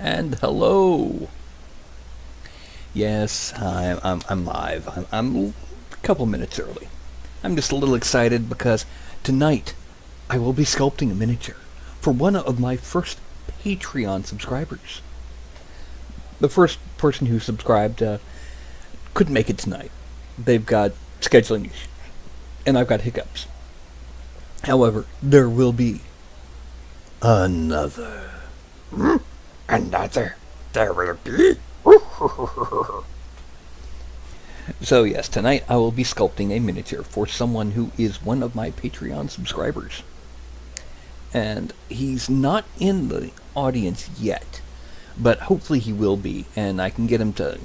And hello. Yes, I'm live. I'm a couple minutes early. I'm just a little excited because tonight I will be sculpting a miniature for one of my first Patreon subscribers. The first person who subscribed couldn't make it tonight. They've got scheduling issues, and I've got hiccups. However, there will be another. Another. There will be. So yes, tonight I will be sculpting a miniature for someone who is one of my Patreon subscribers. And he's not in the audience yet, but hopefully he will be, and I can get him to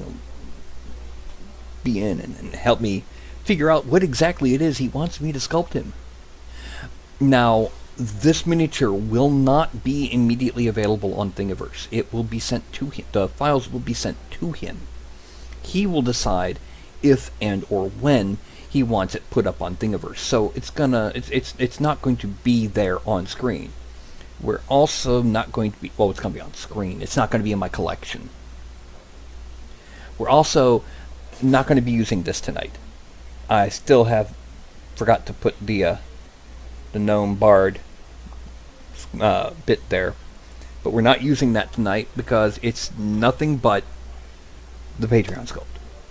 be in and help me figure out what exactly it is he wants me to sculpt him. Now, this miniature will not be immediately available on Thingiverse. It will be sent to him. The files will be sent to him. He will decide if and or when he wants it put up on Thingiverse. So it's not going to be there on screen. We're also not going to be, well, it's going to be on screen. It's not going to be in my collection. We're also not going to be using this tonight. I still have forgot to put the gnome bard bit there, but we're not using that tonight because it's nothing but the Patreon sculpt.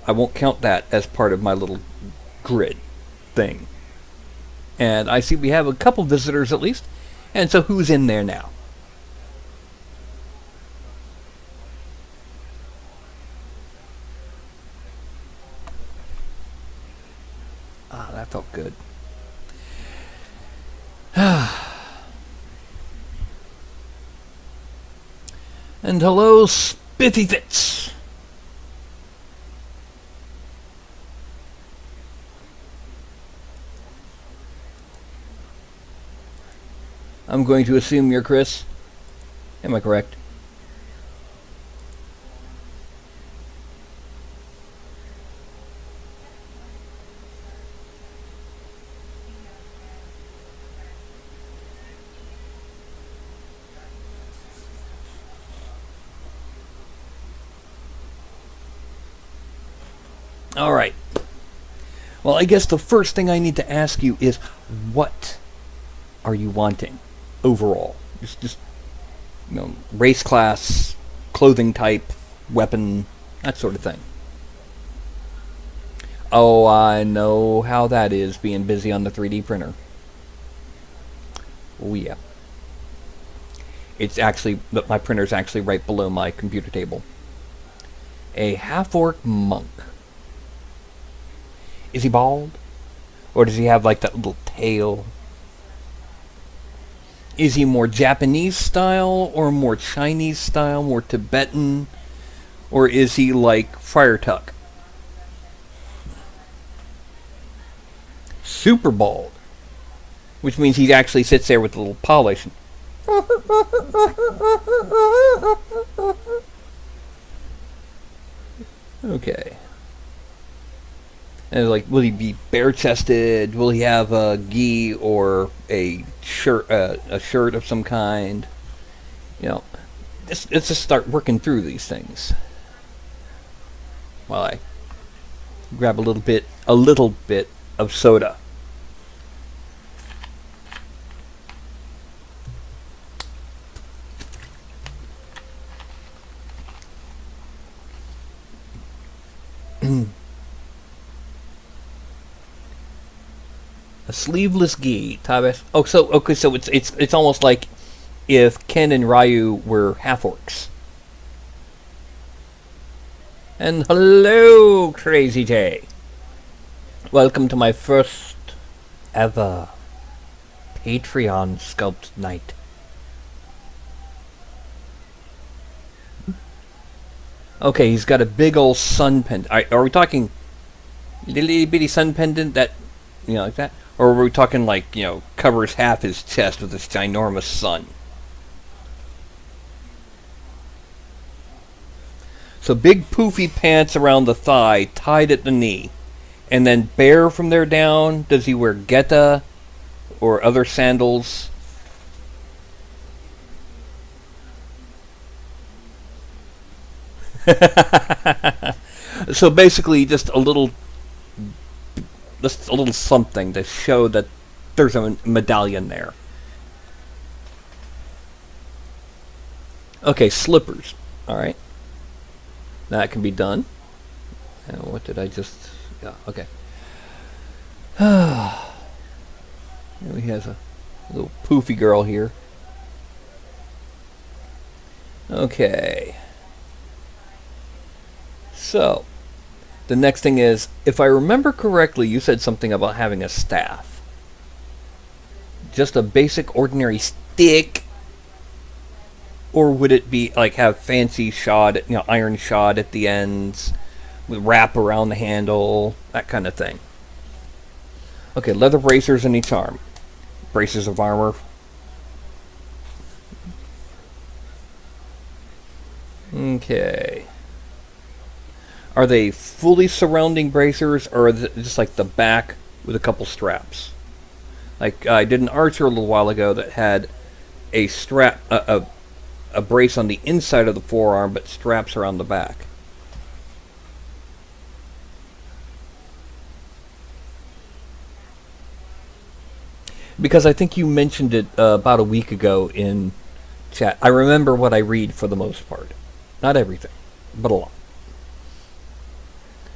I won't count that as part of my little grid thing. And I see we have a couple visitors at least, and so who's in there now? Ah, that felt good. And hello, Spiffy Fits. I'm going to assume you're Chris. Am I correct? All right. Well, I guess the first thing I need to ask you is, what are you wanting overall? Just race class, clothing type, weapon, that sort of thing. Oh, I know how that is, being busy on the 3D printer. Oh yeah. It's actually, my printer's actually right below my computer table. A half-orc monk. Is he bald? Or does he have like that little tail? Is he more Japanese style or more Chinese style, more Tibetan? Or is he like Friar Tuck? Super bald. Which means he actually sits there with a little polish. Okay. And like, will he be bare-chested? Will he have a gi or a shirt of some kind? Let's just start working through these things. While I grab a little bit of soda. A sleeveless gi, Tabes. So it's almost like if Ken and Ryu were half orcs. And hello, Crazy Tay. Welcome to my first ever Patreon sculpt night. Okay, he's got a big old sun pendant. Are we talking little bitty sun pendant that, like that? Or are we talking like, covers half his chest with this ginormous sun? So big poofy pants around the thigh, tied at the knee. And then bare from there down, does he wear geta or other sandals? So basically, just a little something to show that there's a medallion there. Okay, slippers. All right, that can be done. And what did I just? Yeah. Okay. He has a little poofy girl here. Okay. So, the next thing is, if I remember correctly, you said something about having a staff. Just a basic ordinary stick? Or would it be like have fancy shod, iron shod at the ends, with wrap around the handle, that kind of thing? Okay, leather bracers in each arm. Braces of armor. Okay. Are they fully surrounding bracers, or is it just like the back with a couple straps? Like I did an archer a little while ago that had a strap, a brace on the inside of the forearm, but straps around the back. Because I think you mentioned it about a week ago in chat. I remember what I read for the most part. Not everything, but a lot.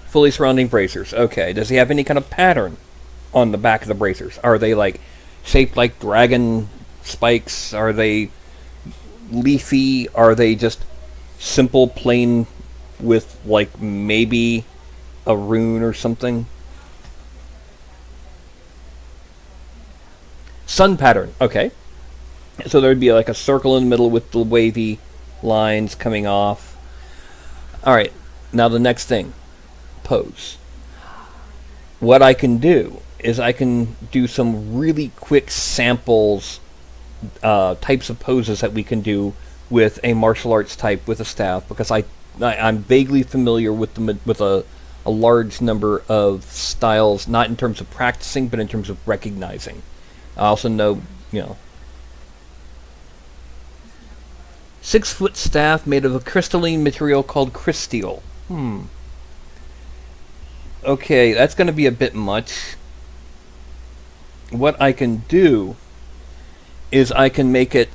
Fully surrounding bracers. Okay. Does he have any kind of pattern on the back of the bracers? Are they like shaped like dragon spikes? Are they leafy? Are they just simple, plain with like maybe a rune or something? Sun pattern. Okay. So there would be like a circle in the middle with the wavy lines coming off. Alright. Now the next thing. Pose. What I can do is I can do some really quick samples, types of poses that we can do with a martial arts type with a staff, because I'm vaguely familiar with a large number of styles, not in terms of practicing, but in terms of recognizing. I also know, 6-foot staff made of a crystalline material called crysteel. Okay, that's going to be a bit much. What I can do is I can make it,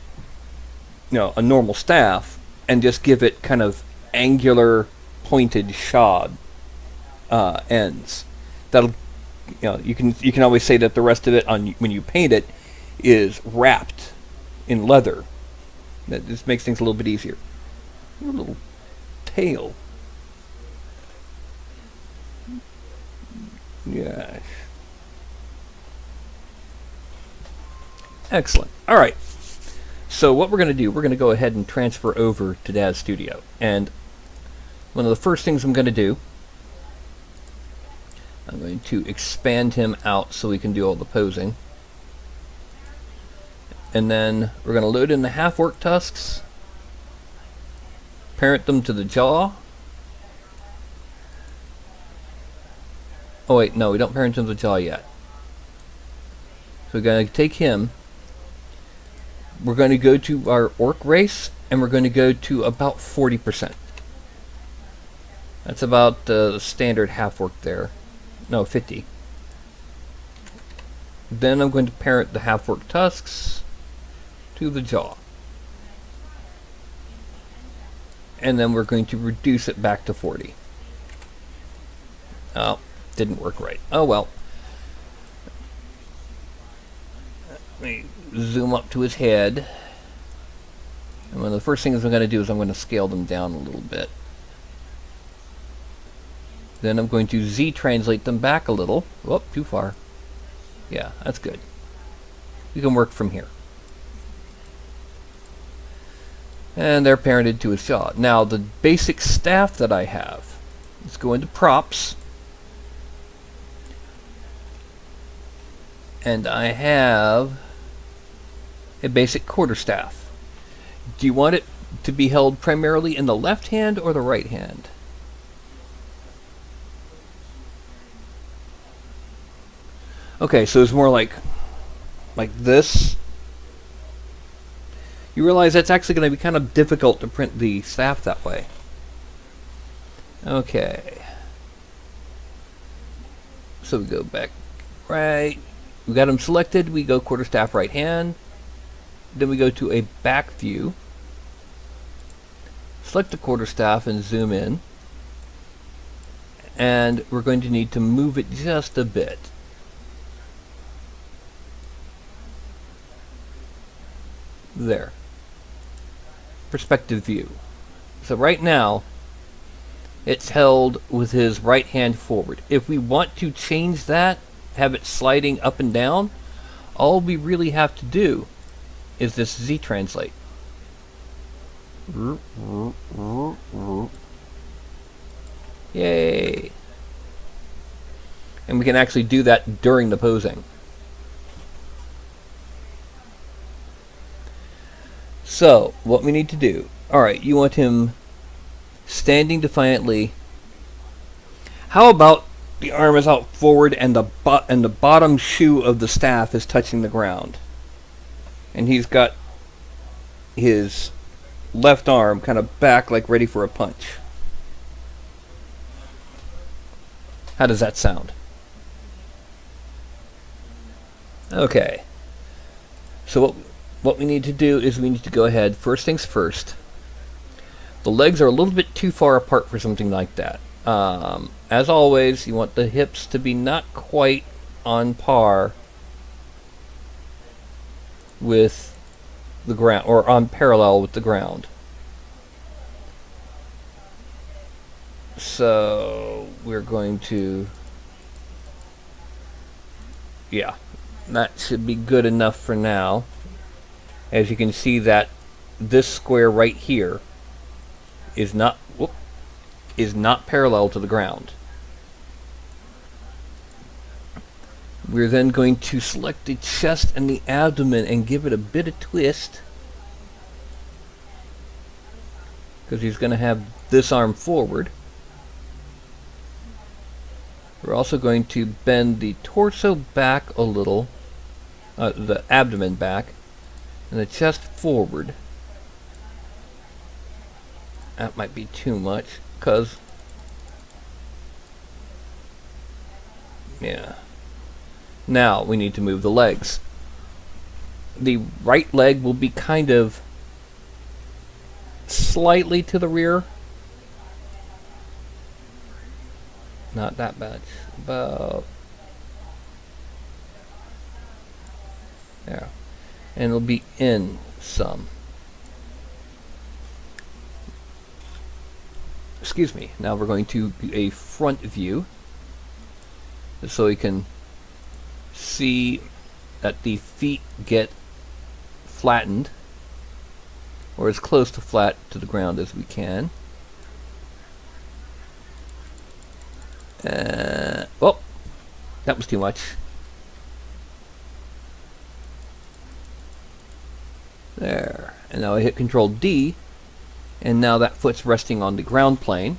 a normal staff, and just give it kind of angular, pointed shod ends. That'll, you can always say that the rest of it, when you paint it, is wrapped in leather. That just makes things a little bit easier. A little tail. Yes. Excellent. All right. So what we're going to do, we're going to go ahead and transfer over to Dad's studio. And one of the first things I'm going to do, I'm going to expand him out so we can do all the posing. And then we're going to load in the half-orc tusks, parent them to the jaw. Oh wait, no, we don't parent him to the jaw yet. So we're going to take him. We're going to go to our orc race, and we're going to go to about 40%. That's about the standard half-orc there. No, 50. Then I'm going to parent the half-orc tusks to the jaw. And then we're going to reduce it back to 40. Oh. Didn't work right. Oh well. Let me zoom up to his head. And one of the first things I'm going to do is I'm going to scale them down a little bit. Then I'm going to Z-translate them back a little. Whoop, too far. Yeah, that's good. We can work from here. And they're parented to his jaw. Now, the basic staff that I have, let's go into props. And I have a basic quarterstaff. Do you want it to be held primarily in the left hand or the right hand? Okay, so it's more like this. You realize that's actually going to be kind of difficult to print the staff that way. Okay. So we go back right. We got him selected. We go quarterstaff right hand. Then we go to a back view. Select the quarterstaff and zoom in. And we're going to need to move it just a bit. There. Perspective view. So right now, it's held with his right hand forward. If we want to change that, have it sliding up and down, all we really have to do is this Z translate. Yay! And we can actually do that during the posing. So, what we need to do, alright, you want him standing defiantly. How about the arm is out forward and the bottom shoe of the staff is touching the ground? And he's got his left arm kind of back like ready for a punch. How does that sound? Okay. So what we need to do is we need to go ahead, first things first. The legs are a little bit too far apart for something like that. As always, you want the hips to be not quite on par with the ground, or on parallel with the ground. So we're going to, yeah, that should be good enough for now. As you can see, that this square right here is not parallel to the ground. We're then going to select the chest and the abdomen and give it a bit of twist, because he's going to have this arm forward. We're also going to bend the torso back a little, the abdomen back, and the chest forward. That might be too much, because, yeah. Now we need to move the legs. The right leg will be kind of slightly to the rear. Not that much. About there. And it'll be in some. Excuse me. Now we're going to do a front view, so we can see that the feet get flattened, or as close to flat to the ground as we can. Oh, that was too much. There. And now I hit Control D, and now that foot's resting on the ground plane.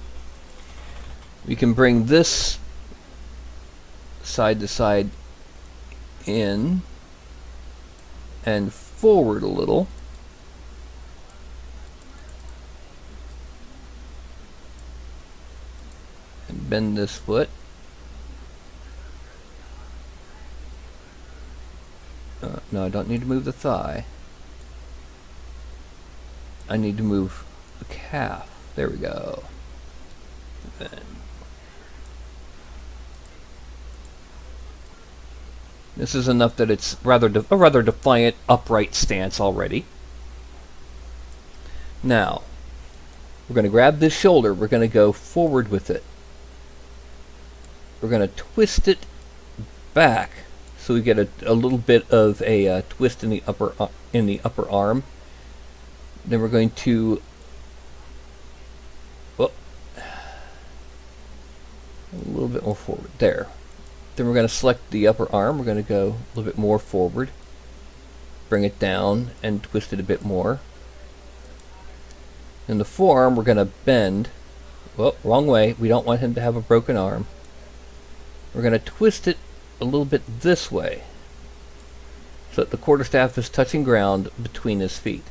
We can bring this side to side in and forward a little. And bend this foot. No, I don't need to move the thigh. I need to move the calf. There we go. Bend. This is enough that it's a rather defiant upright stance already. Now, we're going to grab this shoulder. We're going to go forward with it. We're going to twist it back so we get a little bit of a twist in the upper arm. Then we're going to a little bit more forward there. Then we're going to select the upper arm. We're going to go a little bit more forward, bring it down and twist it a bit more. In the forearm, we're going to bend. Well, wrong way. We don't want him to have a broken arm. We're going to twist it a little bit this way, so that the quarterstaff is touching ground between his feet.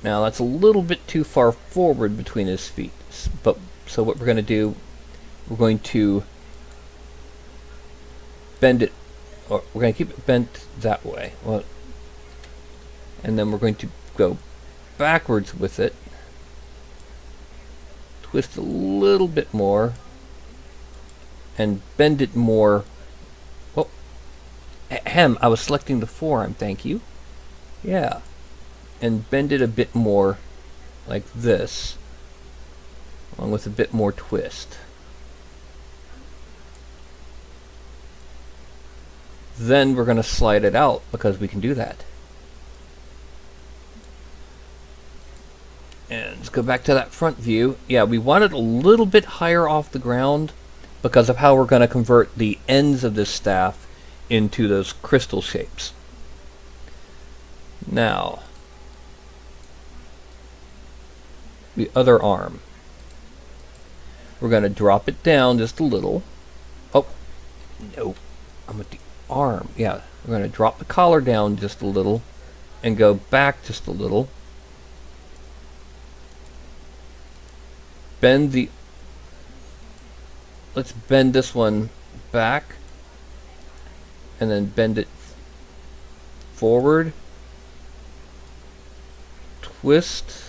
Now that's a little bit too far forward between his feet. But so what we're going to do, we're going to bend it, or we're going to keep it bent that way. Well, and then we're going to go backwards with it. Twist a little bit more and bend it more. Oh, I was selecting the forearm, thank you. Yeah. And bend it a bit more like this, along with a bit more twist. Then we're going to slide it out because we can do that. And let's go back to that front view. Yeah, we want it a little bit higher off the ground because of how we're going to convert the ends of this staff into those crystal shapes. Now, the other arm. We're going to drop it down just a little. Oh, no. I'm at the arm. Yeah, we're going to drop the collar down just a little and go back just a little. Let's bend this one back and then bend it forward, twist,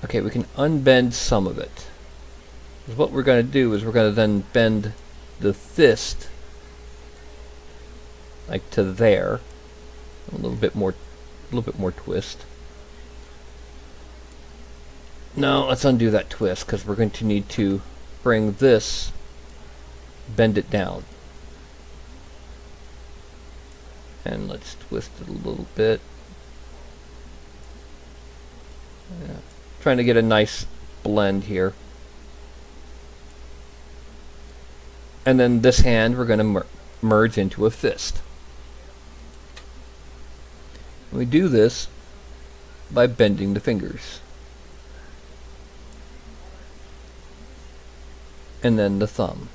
okay, we can unbend some of it. What we're going to do is we're going to then bend the fist like to there, a little bit more twist. No, let's undo that twist because we're going to need to bring this, bend it down. And let's twist it a little bit. Yeah. Trying to get a nice blend here. And then this hand we're going to merge into a fist. We do this by bending the fingers. And then the thumb.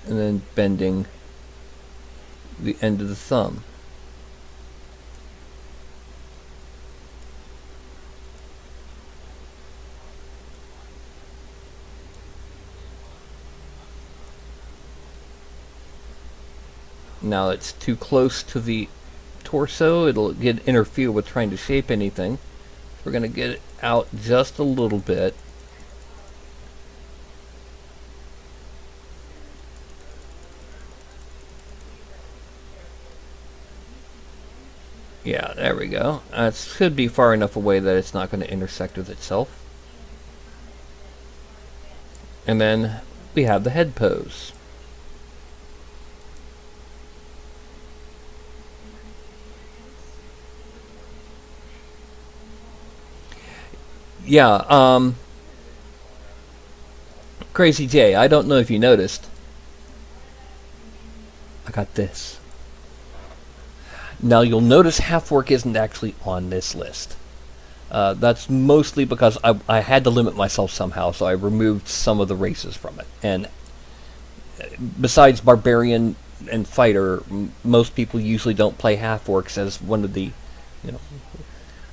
And then bending the end of the thumb. Now it's too close to the torso, it'll interfere with trying to shape anything. We're going to get it out just a little bit. Yeah, there we go. It should be far enough away that it's not going to intersect with itself. And then we have the head pose. Yeah, Crazy J, I don't know if you noticed. I got this. Now you'll notice half work isn't actually on this list. That's mostly because I had to limit myself somehow, so I removed some of the races from it. And besides Barbarian and Fighter, most people usually don't play half orcs as one of the,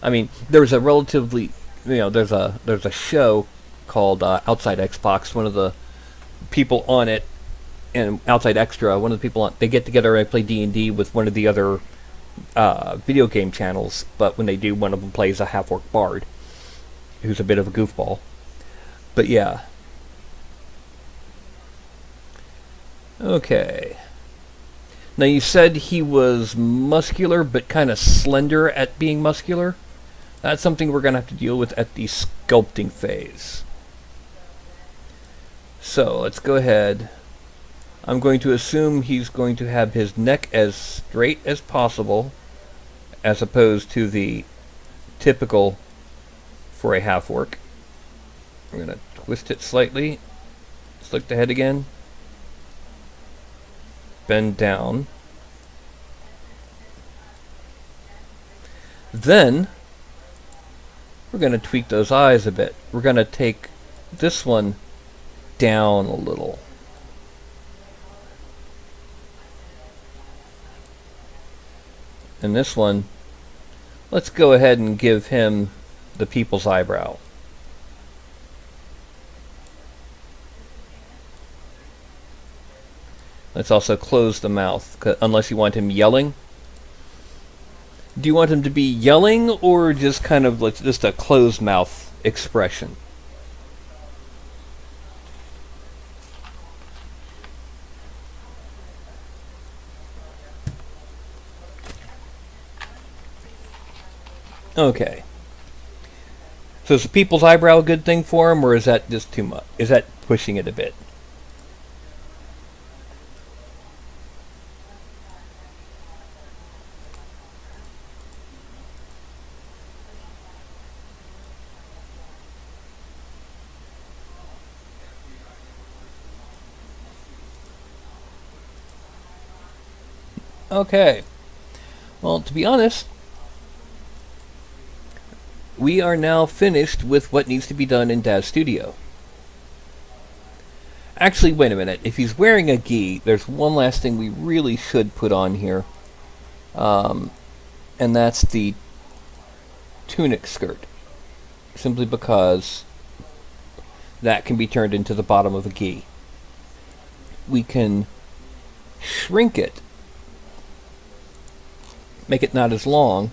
I mean, there's a relatively, there's a show called Outside Xbox. One of the people on it, and Outside Extra, one of the people on, they get together and play D&D with one of the other video game channels, but when they do, one of them plays a half-orc bard who's a bit of a goofball. But yeah. Okay. Now you said he was muscular but kind of slender at being muscular. That's something we're going to have to deal with at the sculpting phase. So let's go ahead. I'm going to assume he's going to have his neck as straight as possible, as opposed to the typical for a half-orc. We're going to twist it slightly, select the head again, bend down, Then we're going to tweak those eyes a bit. We're going to take this one down a little. And this one, let's go ahead and give him the people's eyebrow. Let's also close the mouth, unless you want him yelling. Do you want him to be yelling, or just kind of like just a closed mouth expression? Okay. So is the people's eyebrow a good thing for him, or is that just too much? Is that pushing it a bit? Okay. Well, to be honest, we are now finished with what needs to be done in Daz Studio. Actually, wait a minute. If he's wearing a gi, there's one last thing we really should put on here. And that's the tunic skirt. Simply because that can be turned into the bottom of the gi. We can shrink it, make it not as long.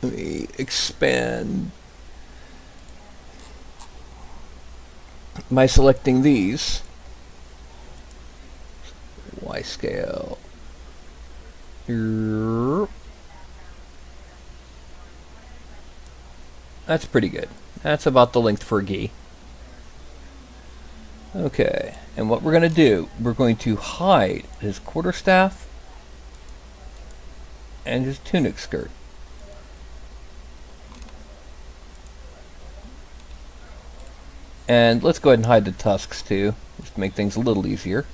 Let me expand by selecting these. Y scale. That's pretty good. That's about the length for a gi. Okay, and what we're going to do, we're going to hide his quarterstaff and his tunic skirt. And let's go ahead and hide the tusks too, just to make things a little easier.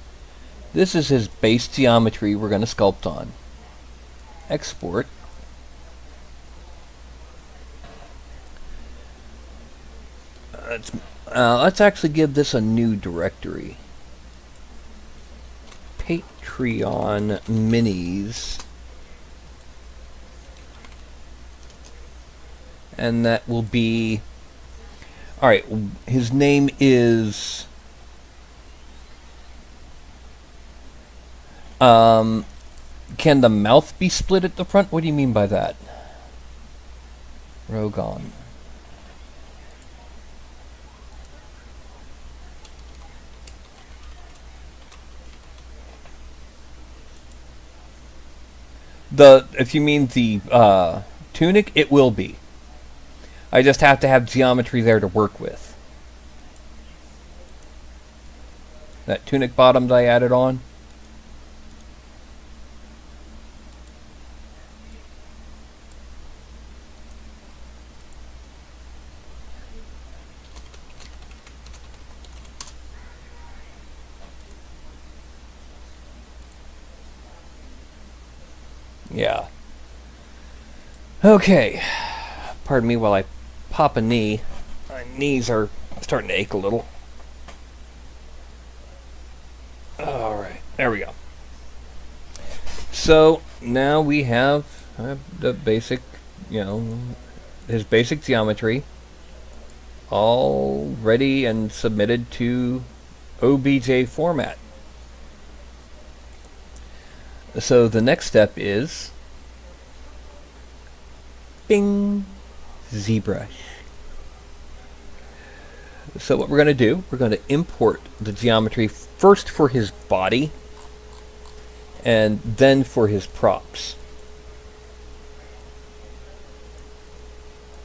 This is his base geometry we're going to sculpt on. Export. Let's actually give this a new directory. Patreon Minis. And that will be... Alright, his name is... can the mouth be split at the front? What do you mean by that? Rogon. If you mean the tunic, it will be. I just have to have geometry there to work with. That tunic bottom that I added on. Yeah. Okay. Pardon me while I pop a knee. My knees are starting to ache a little. Alright, there we go. So, now we have the basic, his basic geometry all ready and submitted to OBJ format. So the next step is bing, ZBrush. So what we're going to do, we're going to import the geometry first for his body and then for his props.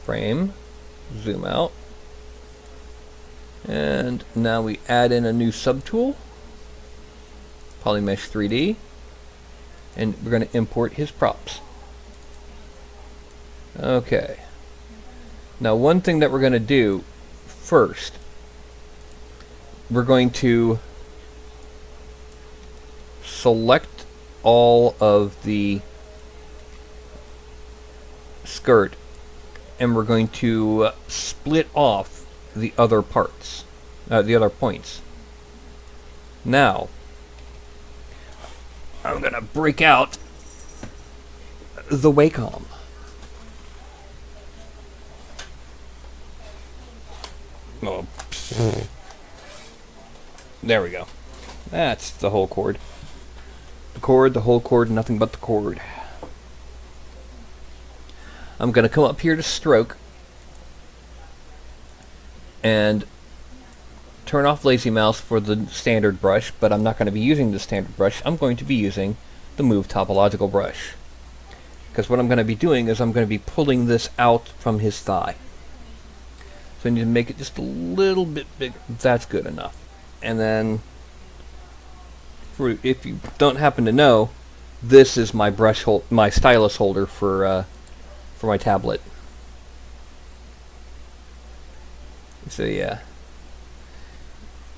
Frame, zoom out, and now we add in a new subtool, Polymesh 3D. And we're going to import his props. Okay. Now one thing that we're going to do first, we're going to select all of the skirt, and we're going to split off the other parts, the other points. Now, I'm going to break out the Wacom. Oh, there we go. That's the whole cord. The cord, the whole cord, nothing but the cord. I'm going to come up here to stroke and turn off lazy mouse for the standard brush, but I'm not going to be using the standard brush. I'm going to be using the move topological brush, because what I'm going to be doing is I'm going to be pulling this out from his thigh. So I need to make it just a little bit bigger. That's good enough. And then, if you don't happen to know, this is my my stylus holder for my tablet. So yeah.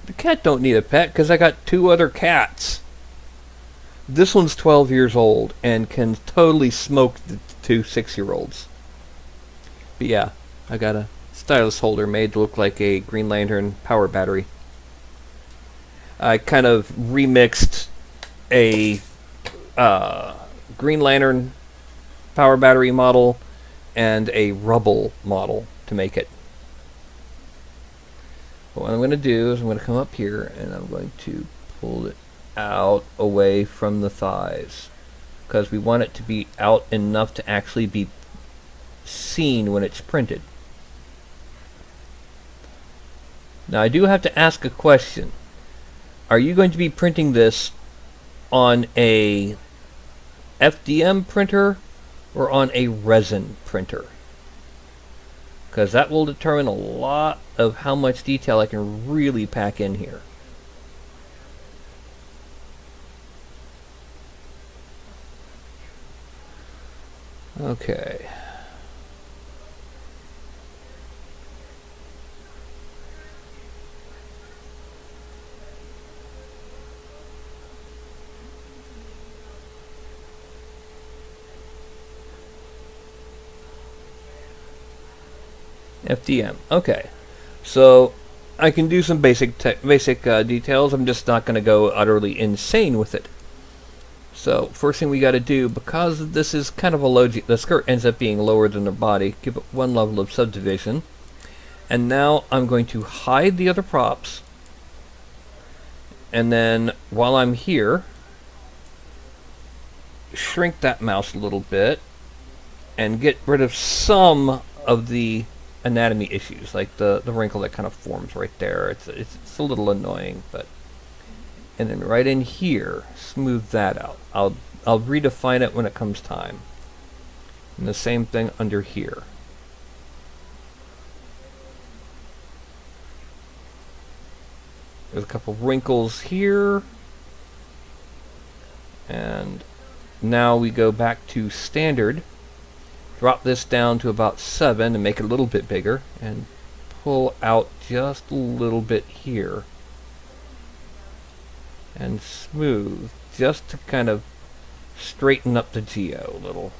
The cat don't need a pet because I got 2 other cats. This one's 12 years old and can totally smoke the 2 6-year-olds. But yeah, I got a stylus holder made to look like a Green Lantern power battery. I kind of remixed a Green Lantern power battery model and a Rubble model to make it. What I'm going to do is I'm going to come up here and I'm going to pull it out away from the thighs, because we want it to be out enough to actually be seen when it's printed. Now I do have to ask a question. Are you going to be printing this on a FDM printer or on a resin printer? Because that will determine a lot of how much detail I can really pack in here. Okay. FDM. Okay. So I can do some basic details. I'm just not going to go utterly insane with it. So first thing we got to do, because this is kind of a low, the skirt ends up being lower than the body, give it 1 level of subdivision. And now I'm going to hide the other props. And then while I'm here, shrink that mouse a little bit and get rid of some of the anatomy issues, like the wrinkle that kind of forms right there. It's a little annoying, but, and then right in here, smooth that out. I'll redefine it when it comes time. And the same thing under here. There's a couple wrinkles here, and now we go back to standard. Drop this down to about 7 and make it a little bit bigger, and pull out just a little bit here. And smooth, just to kind of straighten up the geo a little.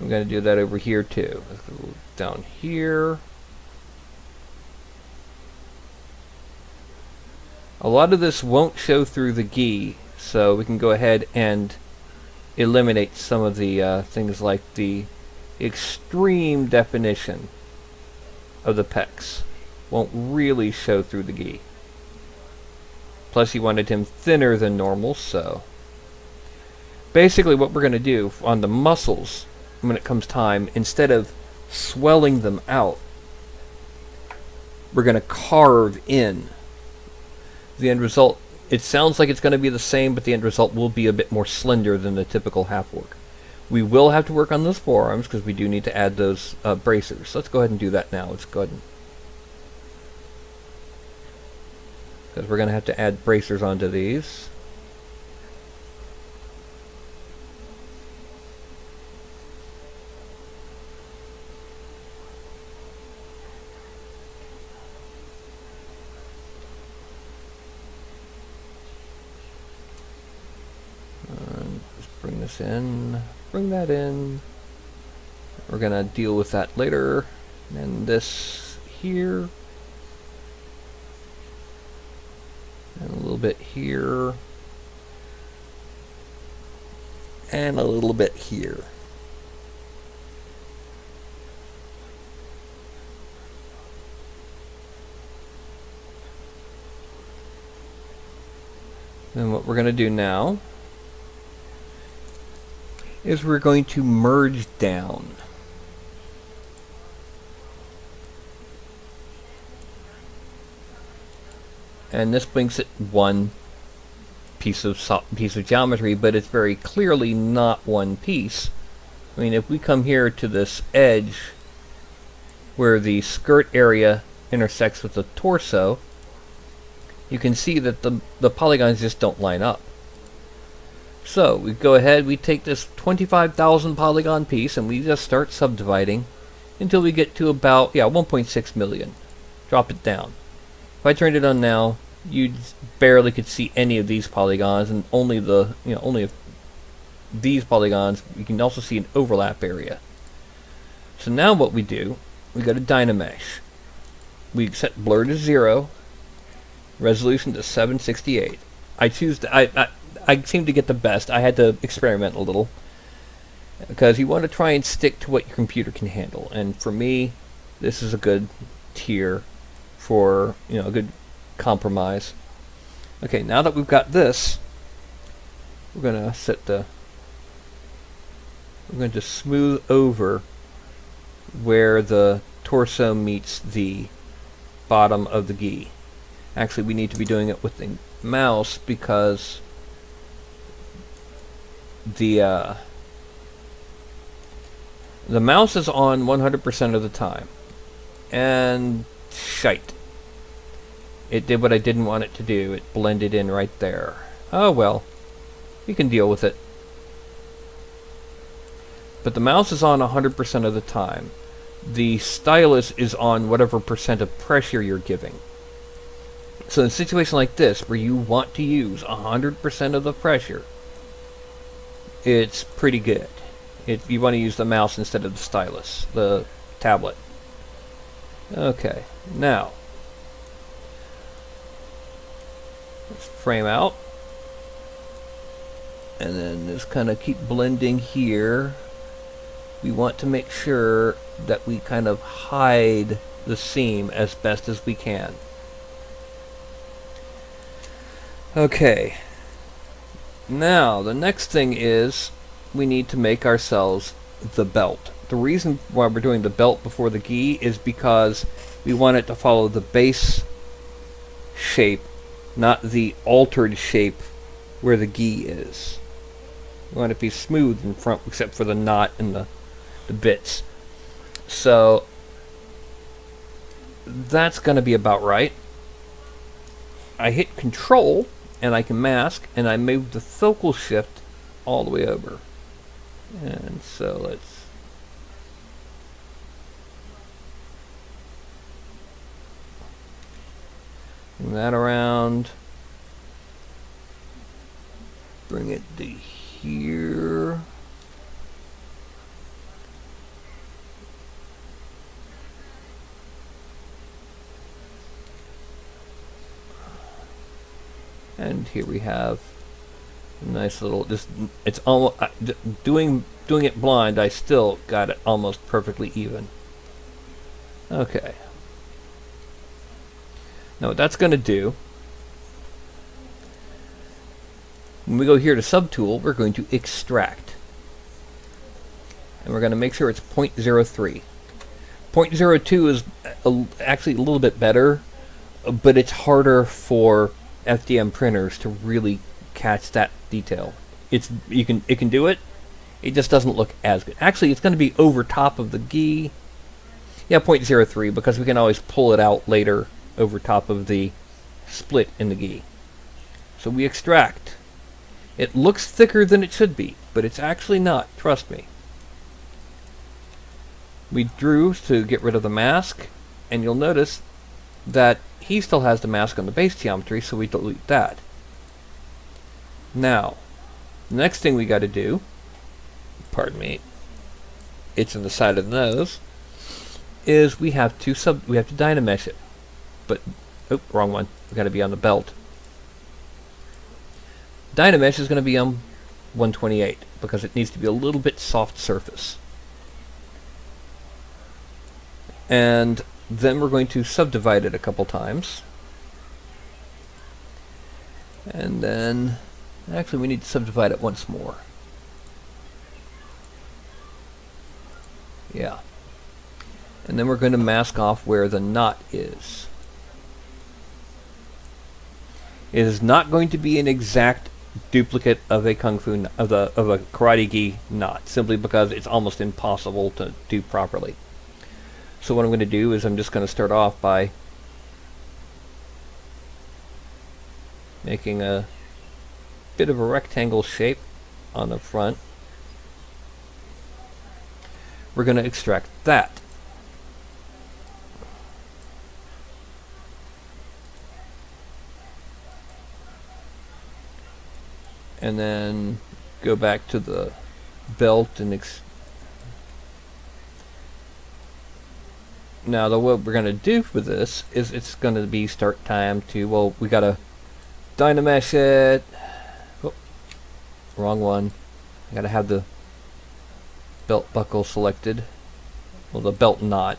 I'm going to do that over here too. Let's go down here. A lot of this won't show through the gi, so we can go ahead and eliminate some of the things like the extreme definition of the pecs. Won't really show through the gi. Plus he wanted him thinner than normal, so basically what we're going to do on the muscles when it comes time, instead of swelling them out, we're going to carve in. The end result, it sounds like it's going to be the same, but the end result will be a bit more slender than the typical half work. We will have to work on those forearms because we do need to add those bracers. Let's go ahead and do that now. Let's go ahead and, because we're going to have to add bracers onto these. And bring this in, bring that in. We're gonna deal with that later. And this here. And a little bit here. And a little bit here. Then what we're going to do now is we're going to merge down. And this brings it one piece of geometry, but it's very clearly not one piece. I mean, if we come here to this edge where the skirt area intersects with the torso, you can see that the polygons just don't line up. So we go ahead, we take this 25,000 polygon piece and we just start subdividing until we get to about 1.6 million. Drop it down. If I turned it on now, you barely could see any of these polygons, and only these polygons. You can also see an overlap area. So now what we do, we go to Dynamesh. We set blur to 0. Resolution to 768. I seem to get the best. I had to experiment a little because you want to try and stick to what your computer can handle. And for me, this is a good tier for a good compromise. Okay, now that we've got this, we're going to smooth over where the torso meets the bottom of the gi. Actually, we need to be doing it with the mouse because the mouse is on 100% of the time. And shite. It did what I didn't want it to do. It blended in right there. Oh well. You can deal with it. But the mouse is on 100% of the time. The stylus is on whatever percent of pressure you're giving. So in a situation like this, where you want to use 100% of the pressure, it's pretty good. You want to use the mouse instead of the stylus, the tablet. Okay, now, let's frame out. And then just kind of keep blending here. We want to make sure that we kind of hide the seam as best as we can. Okay, now the next thing is we need to make ourselves the belt. The reason why we're doing the belt before the gi is because we want it to follow the base shape, not the altered shape where the gi is. We want it to be smooth in front except for the knot and the bits. So that's going to be about right. I hit Control and I can mask, and I move the focal shift all the way over. And so let's bring that around. Bring it to here. And here we have a nice little, it's almost, doing it blind, I still got it almost perfectly even. Okay. Now what that's going to do, when we go here to Subtool, we're going to extract. And we're going to make sure it's 0.03. 0.02 is actually a little bit better, but it's harder for FDM printers to really catch that detail. It can do it. It just doesn't look as good. Actually, it's going to be over top of the gi. Yeah, 0.03, because we can always pull it out later over top of the split in the gi. So we extract. It looks thicker than it should be, but it's actually not. Trust me. We drew to get rid of the mask, and you'll notice that he still has the mask on the base geometry, so we delete that. Now, The next thing we got to do, pardon me, it's in the side of the nose, is we have to dynamesh it. But, oh, wrong one. We got to be on the belt. Dynamesh is going to be on 128 because it needs to be a little bit soft surface. And then we're going to subdivide it a couple times. And then, actually we need to subdivide it once more. Yeah. And then we're going to mask off where the knot is. It is not going to be an exact duplicate of a of a karate gi knot, simply because it's almost impossible to do properly. So what I'm going to do is I'm just going to start off by making a bit of a rectangle shape on the front. We're going to extract that. And then go back to the belt and now what we're going to do for this is it's going to be start time to, well, we got to dynamesh it. Oh, wrong one. I got to have the belt buckle selected. Well, the belt knot.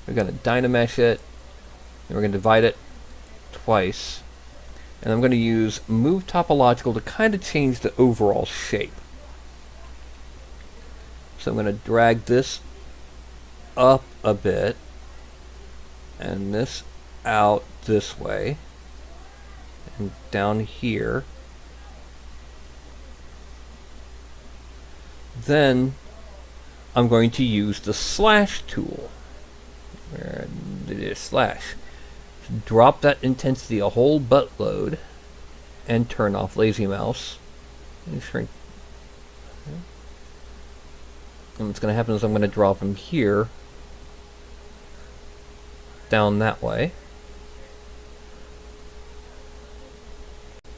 We're going to dynamesh it, and we're going to divide it twice. And I'm going to use move topological to kind of change the overall shape. So I'm going to drag this up a bit and this out this way and down here. Then I'm going to use the slash tool. Where it is slash. Drop that intensity a whole buttload and turn off lazy mouse and shrink. And what's going to happen is I'm going to draw from here down that way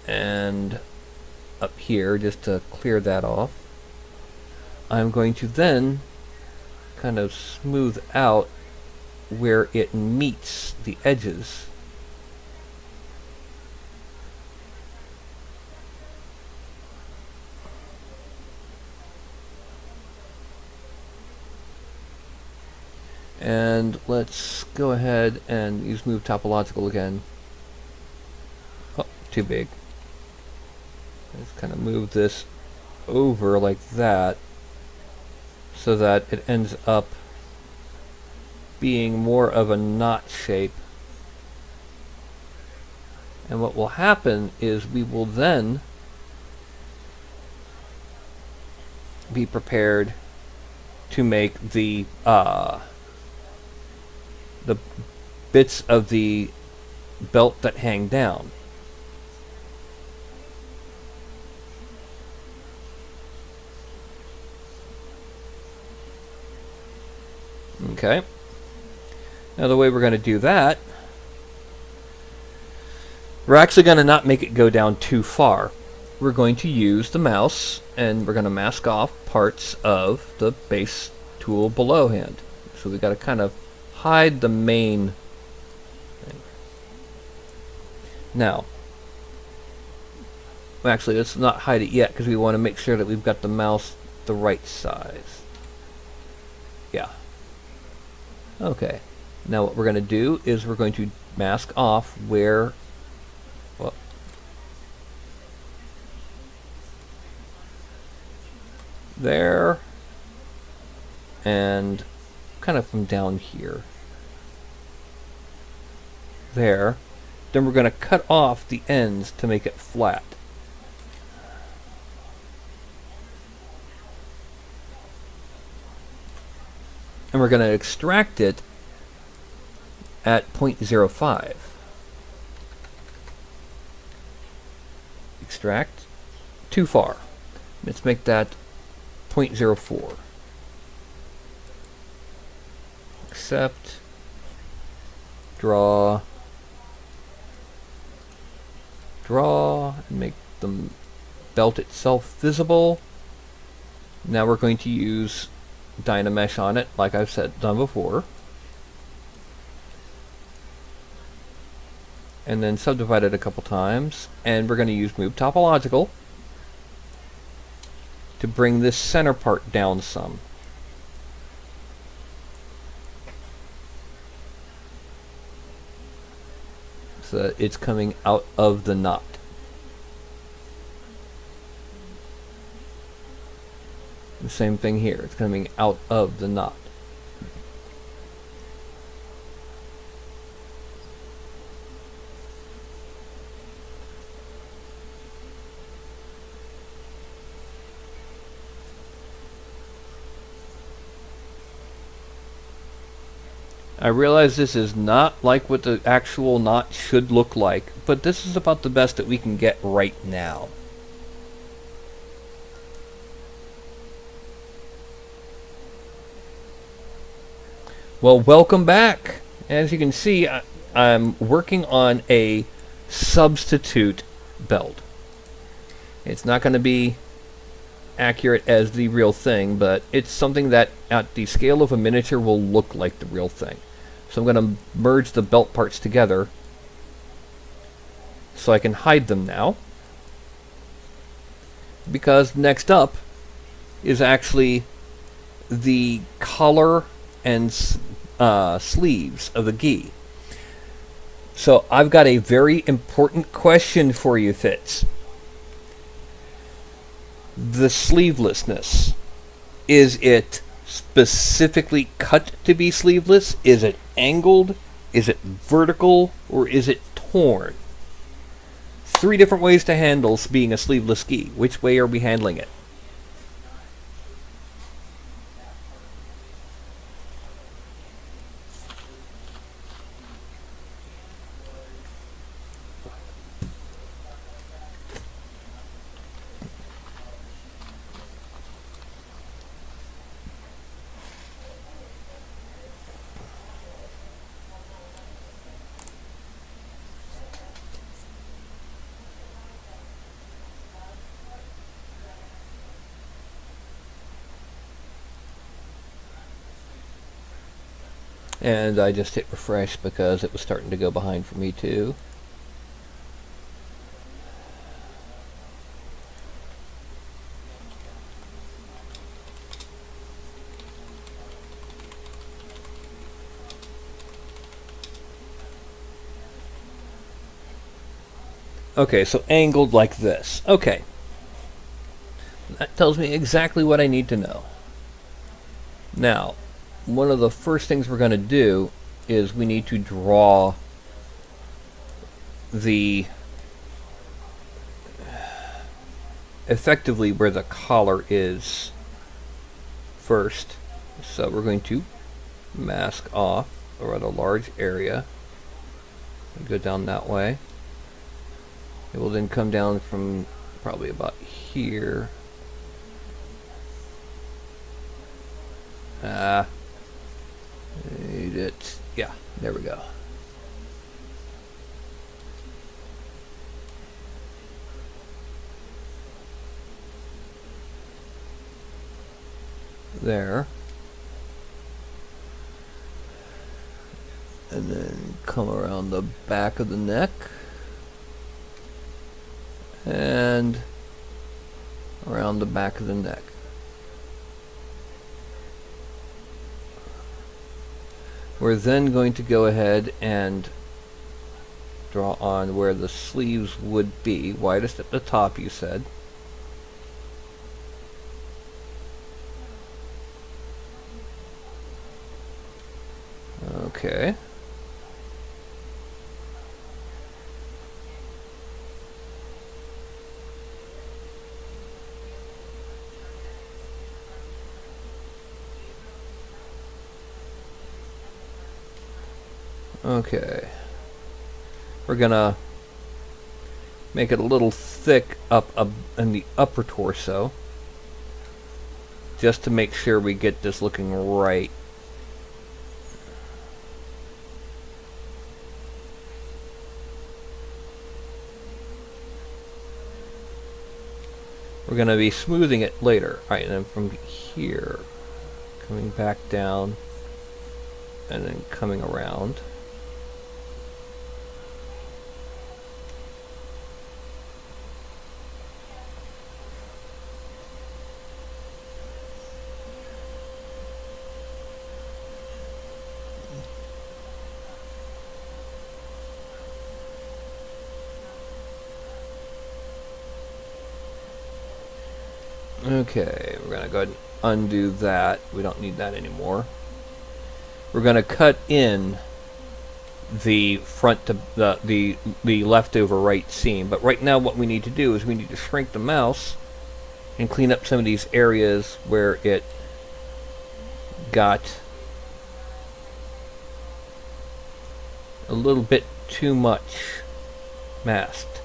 and up here just to clear that off. I'm going to then kind of smooth out where it meets the edges. And let's go ahead and use move topological again. Oh, too big. Let's kind of move this over like that so that it ends up being more of a knot shape. And what will happen is we will then be prepared to make the bits of the belt that hang down. Okay. Now the way we're going to do that, we're actually going to not make it go down too far. We're going to use the mouse and we're going to mask off parts of the base tool below hand. So we've got to kind of hide the main thing. Now, actually let's not hide it yet because we want to make sure that we've got the mouse the right size. Yeah. Okay. Now what we're going to do is we're going to mask off where, well, there, and kind of from down here. There. Then we're going to cut off the ends to make it flat. And we're going to extract it at 0.05. Extract. Too far. Let's make that 0.04. Accept. Draw. Draw. And make them belt itself visible. Now we're going to use Dynamesh on it, like I've done before. And then subdivide it a couple times. And we're going to use Move Topological to bring this center part down some. So that it's coming out of the knot. The same thing here, it's coming out of the knot. I realize this is not like what the actual knot should look like, but this is about the best that we can get right now. Well, welcome back. As you can see, I'm working on a substitute belt. It's not going to be accurate as the real thing, but it's something that at the scale of a miniature will look like the real thing. So I'm going to merge the belt parts together so I can hide them now, because next up is actually the collar and sleeves of the gi. So I've got a very important question for you, Fitz. The sleevelessness, is it specifically cut to be sleeveless? Is it angled? Is it vertical? Or is it torn? 3 different ways to handle being a sleeveless gi. Which way are we handling it? And I just hit refresh because it was starting to go behind for me too. Okay, so angled like this. Okay. That tells me exactly what I need to know. Now, one of the first things we're going to do is we need to draw effectively where the collar is first. So we're going to mask off a rather large area and go down that way. It will then come down from probably about here. Yeah, there we go. There. And then come around the back of the neck. And around the back of the neck. We're then going to go ahead and draw on where the sleeves would be, widest at the top, you said. Okay. Okay. We're gonna make it a little thick up in the upper torso, just to make sure we get this looking right. We're going to be smoothing it later. Alright, and then from here, coming back down, and then coming around. Okay, we're going to go ahead and undo that. We don't need that anymore. We're going to cut in the front to the leftover right seam. But right now what we need to do is we need to shrink the mouse and clean up some of these areas where it got a little bit too much masked.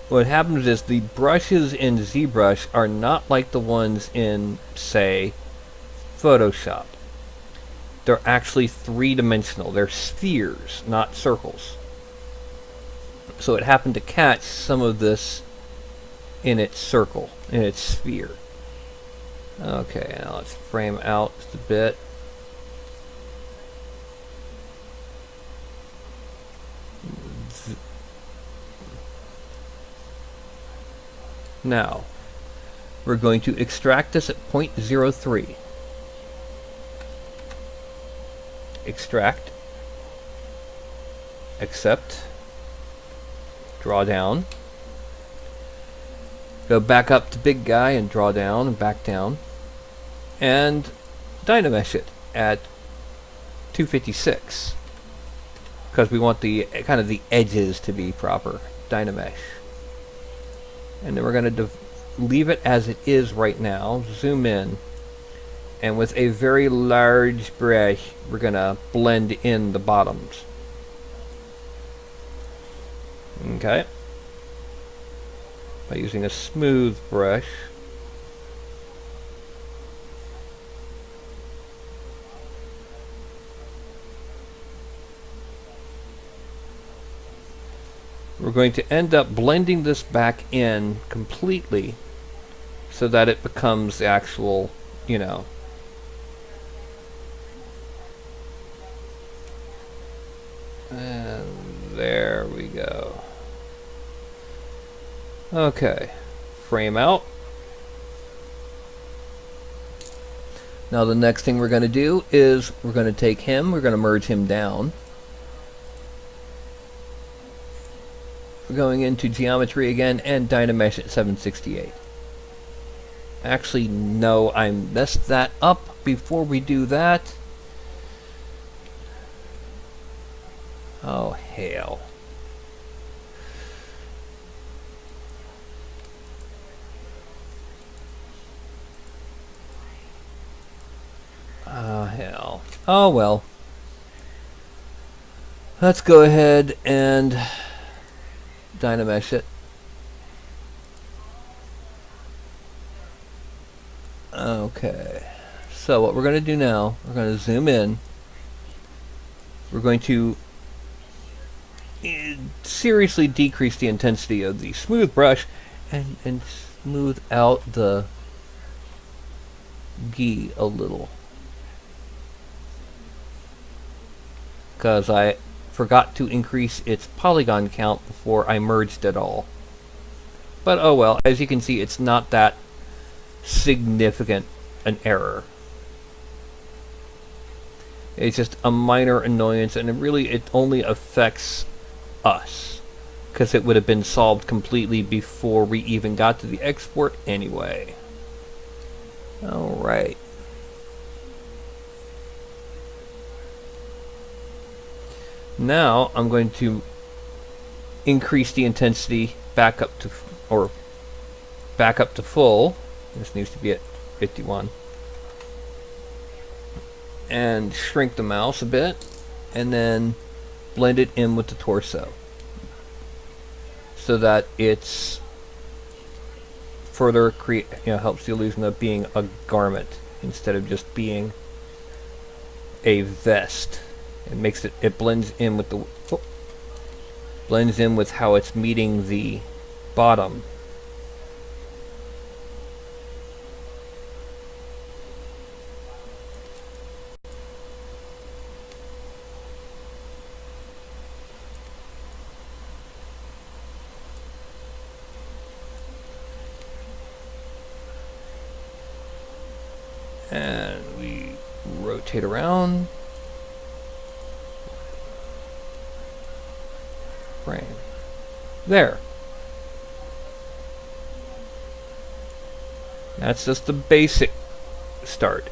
What happens is the brushes in ZBrush are not like the ones in, say, Photoshop. They're actually three-dimensional. They're spheres, not circles. So it happened to catch some of this in its circle, in its sphere. Okay, now let's frame out just a bit. Now, we're going to extract this at 0.03. Extract. Accept. Draw down. Go back up to big guy and draw down and back down. And Dynamesh it at 256. Because we want the kind of the edges to be proper. Dynamesh. And then we're going to leave it as it is right now. Zoom in. And with a very large brush, we're going to blend in the bottoms. Okay. By using a smooth brush. We're going to end up blending this back in completely so that it becomes the actual, you know, and there we go. Okay, frame out. Now the next thing we're going to do is we're going to take him, we're going to merge him down. We're going into geometry again and Dynamesh at 768. Actually, no, I messed that up before we do that. Oh, hell. Oh, hell. Oh, well. Let's go ahead and Dynamesh it. Okay. So what we're going to do now, we're going to zoom in. We're going to seriously decrease the intensity of the smooth brush and smooth out the gi a little. Because I forgot to increase its polygon count before I merged it all. But oh well, as you can see, it's not that significant an error. It's just a minor annoyance, and it only affects us, because it would have been solved completely before we even got to the export anyway. Alright. Now I'm going to increase the intensity back up to full. This needs to be at 51. And shrink the mouse a bit, and then blend it in with the torso so that it's further helps the illusion of being a garment instead of just being a vest. It makes it, it blends in with the, blends in with how it's meeting the bottom. And we rotate around. Frame. There. That's just the basic start.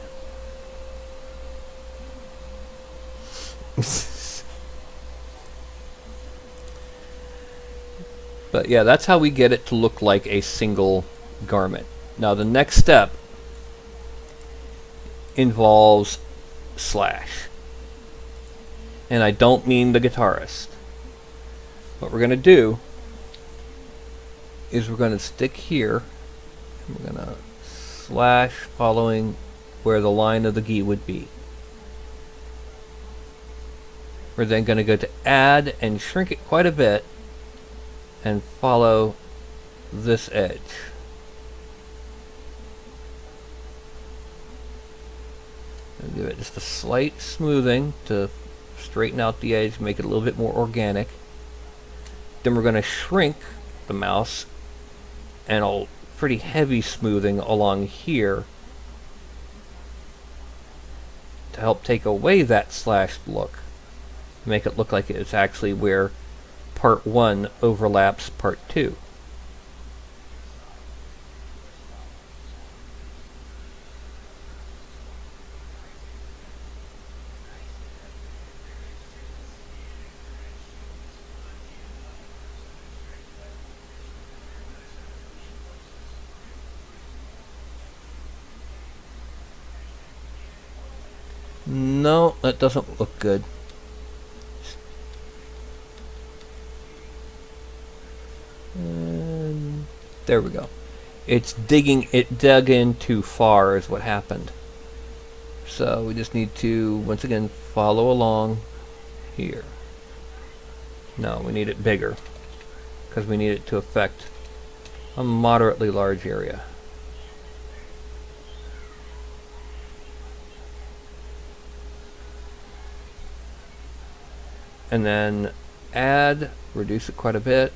But yeah, that's how we get it to look like a single garment. Now the next step involves slash. And I don't mean the guitarist. What we're going to do is we're going to stick here, and we're going to slash following where the line of the gi would be. We're then going to go to add and shrink it quite a bit and follow this edge. And give it just a slight smoothing to straighten out the edge, make it a little bit more organic. Then we're going to shrink the mouse and a pretty heavy smoothing along here to help take away that slashed look. Make it look like it's actually where part 1 overlaps part 2. No, that doesn't look good. And there we go. It's digging, it dug in too far is what happened. So we just need to, once again, follow along here. No, we need it bigger, because we need it to affect a moderately large area. And then add, reduce it quite a bit,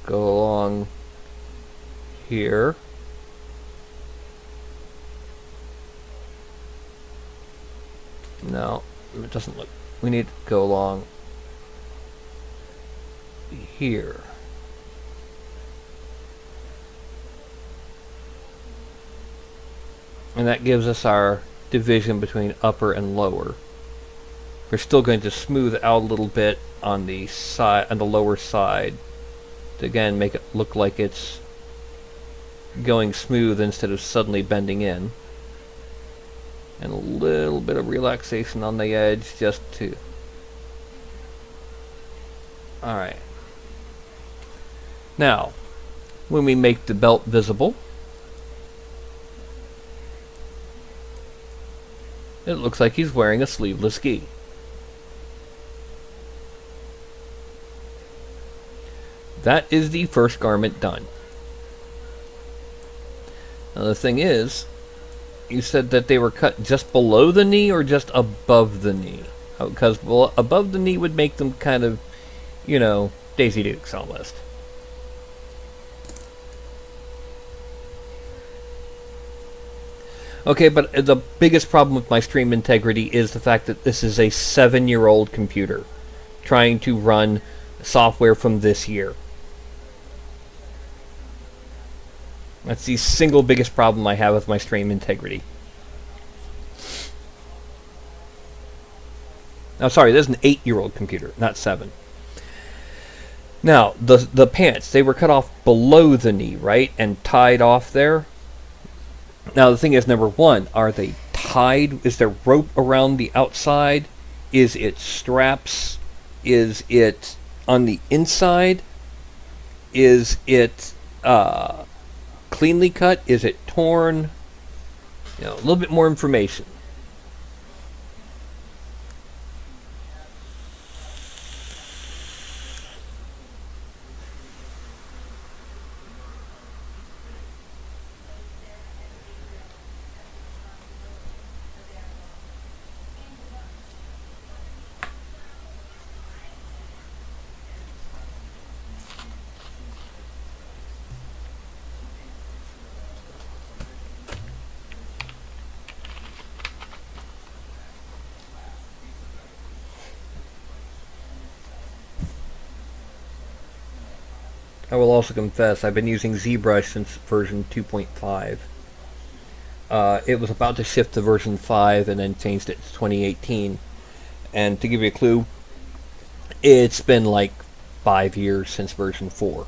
go along here, no, it doesn't look, we need to go along here. And that gives us our division between upper and lower. We're still going to smooth out a little bit on the side, on the lower side, to again make it look like it's going smooth instead of suddenly bending in. And a little bit of relaxation on the edge just to... Alright. Now, when we make the belt visible, it looks like he's wearing a sleeveless gi. That is the first garment done. Now the thing is, you said that they were cut just below the knee or just above the knee? Because, well, above the knee would make them kind of, you know, Daisy Dukes almost. Okay, but the biggest problem with my stream integrity is the fact that this is a 7-year-old computer trying to run software from this year. That's the single biggest problem I have with my stream integrity. Now, sorry, this is an 8-year-old computer, not 7. Now, the pants, they were cut off below the knee, right? And tied off there. Now, the thing is, number one, are they tied? Is there rope around the outside? Is it straps? Is it on the inside? Is it cleanly cut? Is it torn? You know, a little bit more information. I will also confess I've been using ZBrush since version 2.5. It was about to shift to version 5 and then changed it to 2018. And to give you a clue, it's been like 5 years since version 4.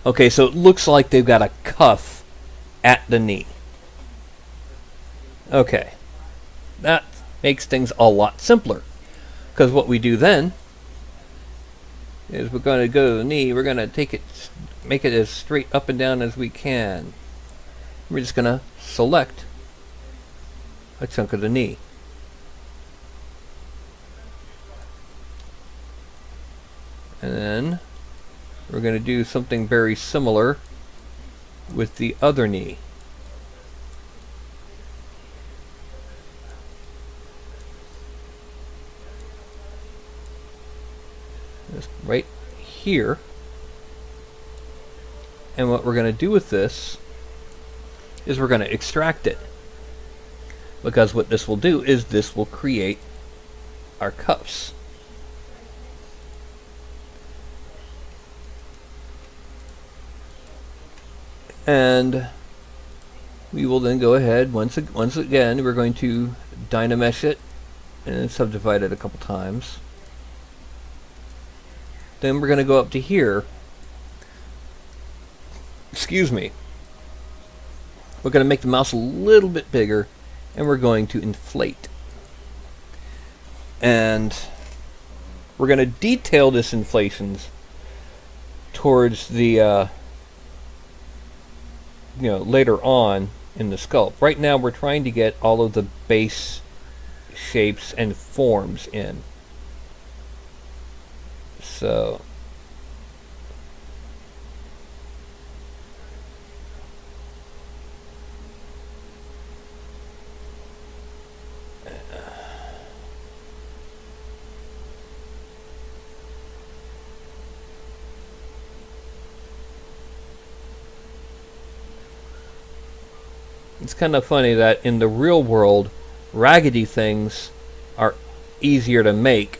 Okay, so it looks like they've got a cuff at the knee. Okay, that makes things a lot simpler. Because what we do then is we're going to go to the knee, we're going to take it, make it as straight up and down as we can. We're just going to select a chunk of the knee. And then we're going to do something very similar with the other knee. Just right here. And what we're going to do with this is we're going to extract it. Because what this will do is this will create our cuffs. And we will then go ahead, once again, we're going to Dynamesh it and subdivide it a couple times. Then we're going to go up to here. Excuse me. We're going to make the mouse a little bit bigger, and we're going to inflate. And we're going to detail this inflations towards the later on in the sculpt. Right now we're trying to get all of the base shapes and forms in. So it's kind of funny that in the real world, raggedy things are easier to make,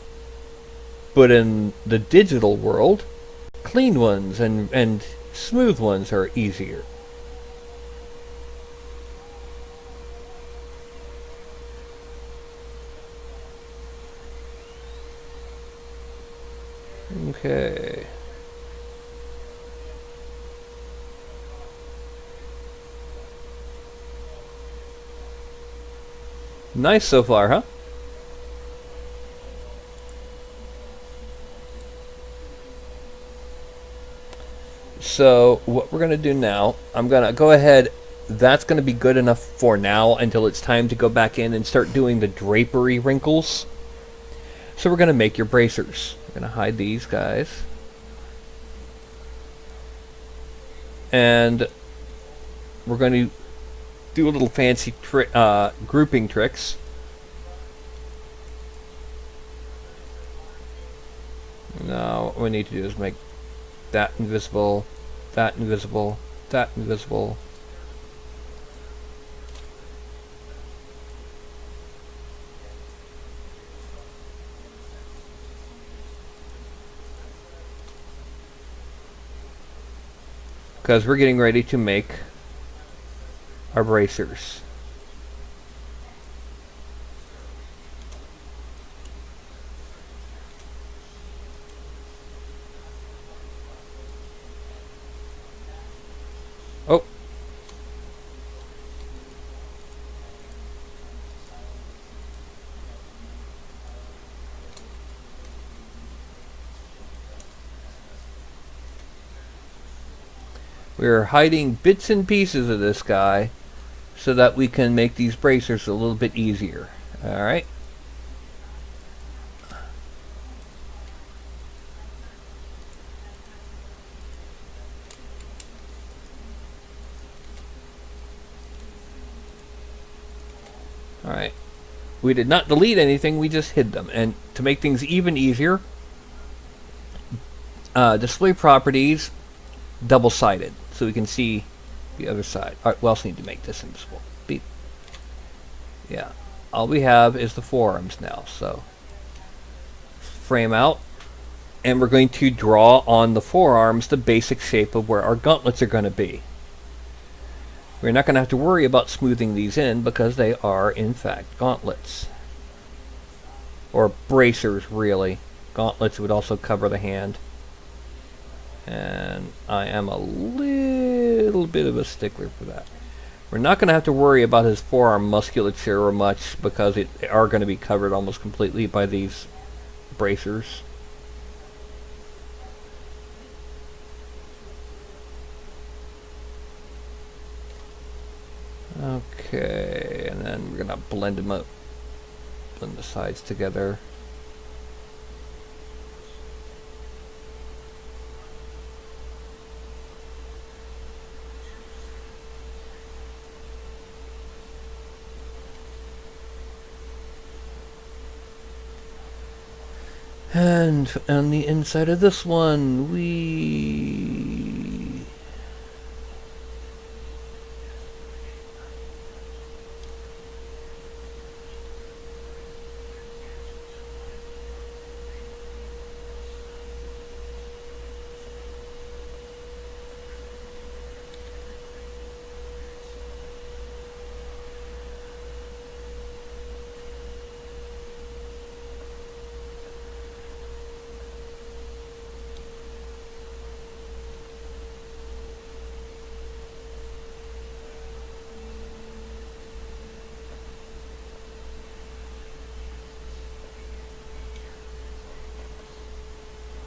but in the digital world, clean ones and smooth ones are easier. Okay. Nice so far, huh? So what we're going to do now, I'm going to go ahead, that's going to be good enough for now until it's time to go back in and start doing the drapery wrinkles. So we're going to make your bracers. We're going to hide these guys. And we're going to do a little fancy grouping tricks. Now what we need to do is make that invisible, that invisible, that invisible. Because we're getting ready to make our bracers. Oh. We're hiding bits and pieces of this guy so that we can make these bracers a little bit easier. Alright. Alright. We did not delete anything, we just hid them. And to make things even easier, display properties, double-sided, so we can see the other side. Alright, we also need to make this invisible. Beep. Yeah. All we have is the forearms now, so frame out, and we're going to draw on the forearms the basic shape of where our gauntlets are going to be. We're not going to have to worry about smoothing these in because they are, in fact, gauntlets. Or bracers, really. Gauntlets would also cover the hand. And I am a little bit of a stickler for that. We're not going to have to worry about his forearm musculature or much because they are going to be covered almost completely by these bracers. Okay, and then we're going to blend them up. Blend the sides together. And on the inside of this one, we...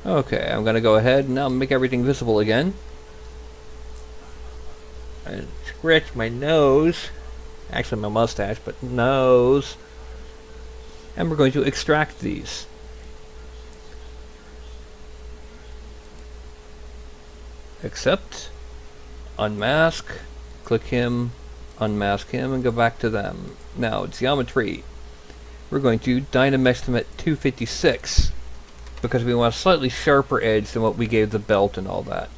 Okay, I'm going to go ahead and now make everything visible again. And scratch my nose. Actually my mustache, but nose. And we're going to extract these. Accept. Unmask. Click him. Unmask him and go back to them. Now, geometry. We're going to Dynamesh them at 256. Because we want a slightly sharper edge than what we gave the belt and all that.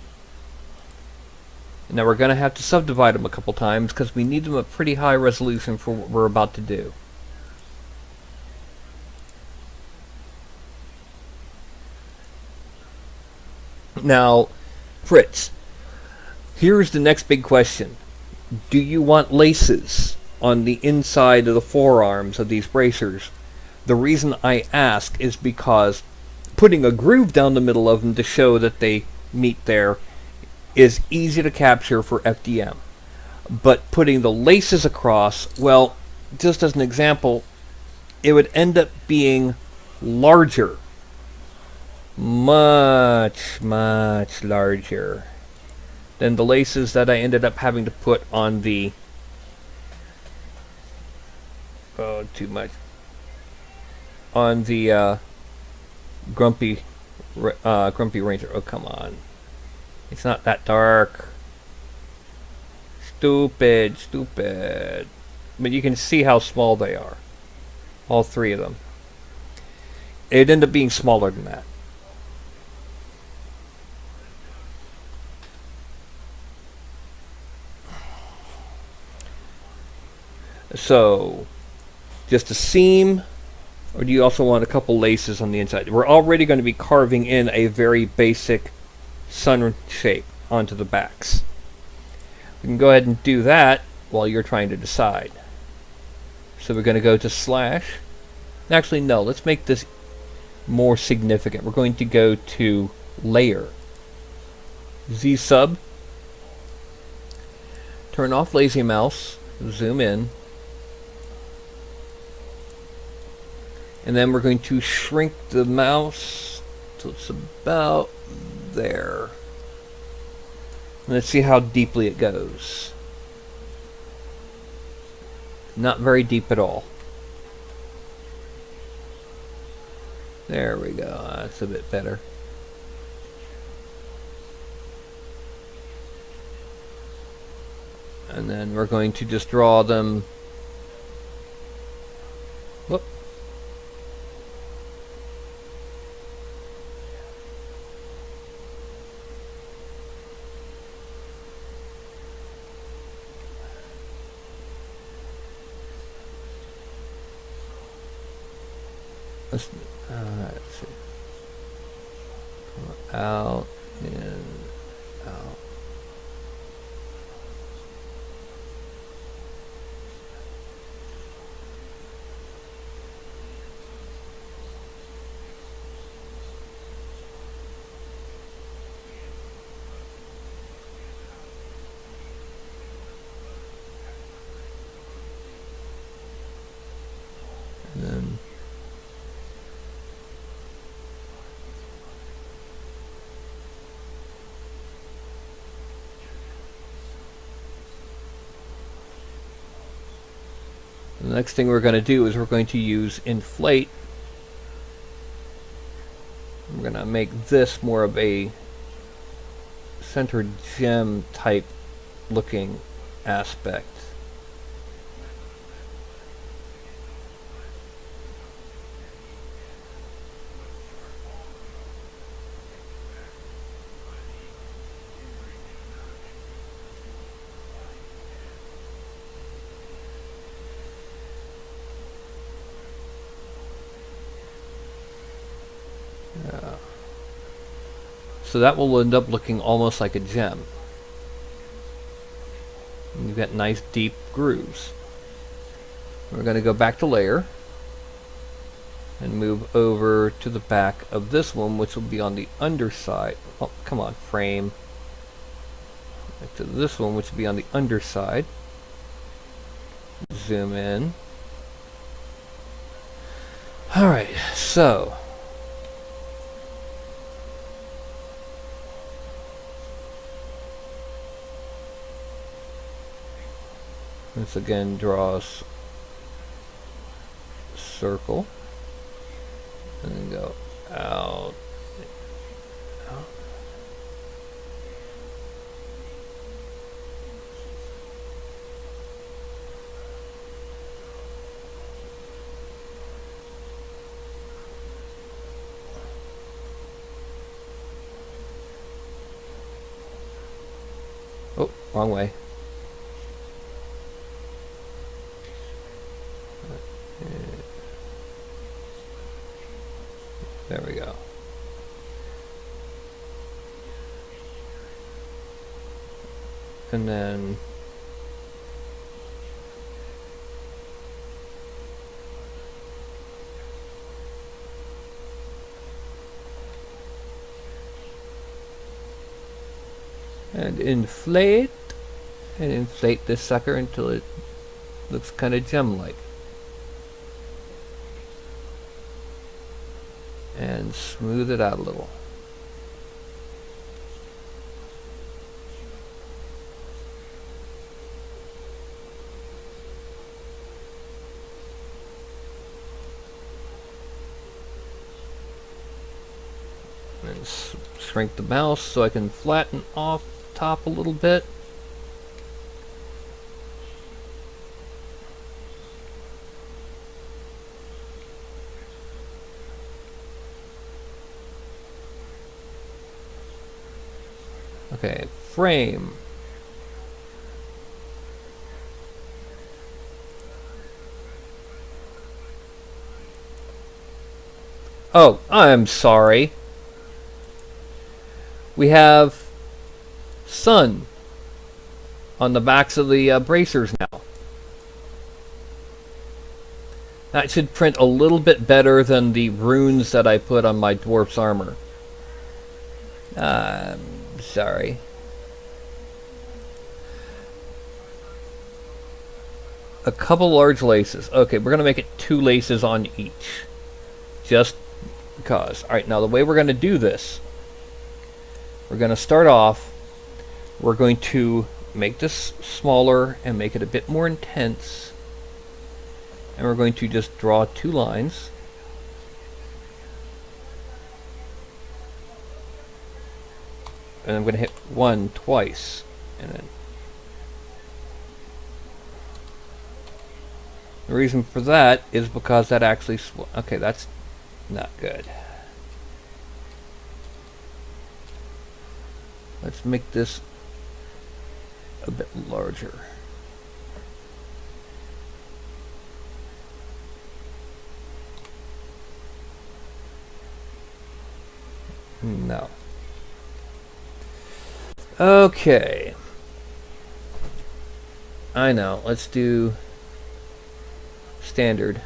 Now we're going to have to subdivide them a couple times because we need them at pretty high resolution for what we're about to do. Now, Fritz, here's the next big question. Do you want laces on the inside of the forearms of these bracers? The reason I ask is because putting a groove down the middle of them to show that they meet there is easy to capture for FDM. But putting the laces across, well, just as an example, it would end up being larger. Much, much larger than the laces that I ended up having to put on the... Oh, too much. On the, Grumpy Ranger. Oh, come on. It's not that dark. Stupid, stupid. But you can see how small they are. All three of them. It'd end up being smaller than that. So, just a seam. Or do you also want a couple laces on the inside? We're already going to be carving in a very basic sun shape onto the backs. We can go ahead and do that while you're trying to decide. So we're going to go to slash. Actually, no, let's make this more significant. We're going to go to layer. Z sub. Turn off lazy mouse. Zoom in. And then we're going to shrink the mouse till it's about there. Let's see how deeply it goes. Not very deep at all. There we go. That's a bit better. And then we're going to just draw them. Whoop. Let's see. Out and out. And then the next thing we're going to do is we're going to use inflate. We're going to make this more of a centered gem type looking aspect. So that will end up looking almost like a gem. And you've got nice deep grooves. We're going to go back to layer and move over to the back of this one, which will be on the underside. Oh, come on, frame. Back to this one, which will be on the underside. Zoom in. Alright, so let's again draw a circle and then go out, out. Oh, wrong way. There we go. And then inflate this sucker until it looks kind of gem-like. And smooth it out a little. And shrink the mouse so I can flatten off top a little bit. Okay, frame. Oh, I'm sorry. We have sun on the backs of the bracers now. That should print a little bit better than the runes that I put on my dwarf's armor. Sorry. A couple large laces. Okay, we're going to make it 2 laces on each. Just because. Alright, now the way we're going to do this, we're going to start off we're going to make this smaller and make it a bit more intense. And we're going to just draw 2 lines. And I'm going to hit 1 twice. And then the reason for that is because that actually... okay, that's not good. Let's make this a bit larger. No. Okay. I know. Let's do standard.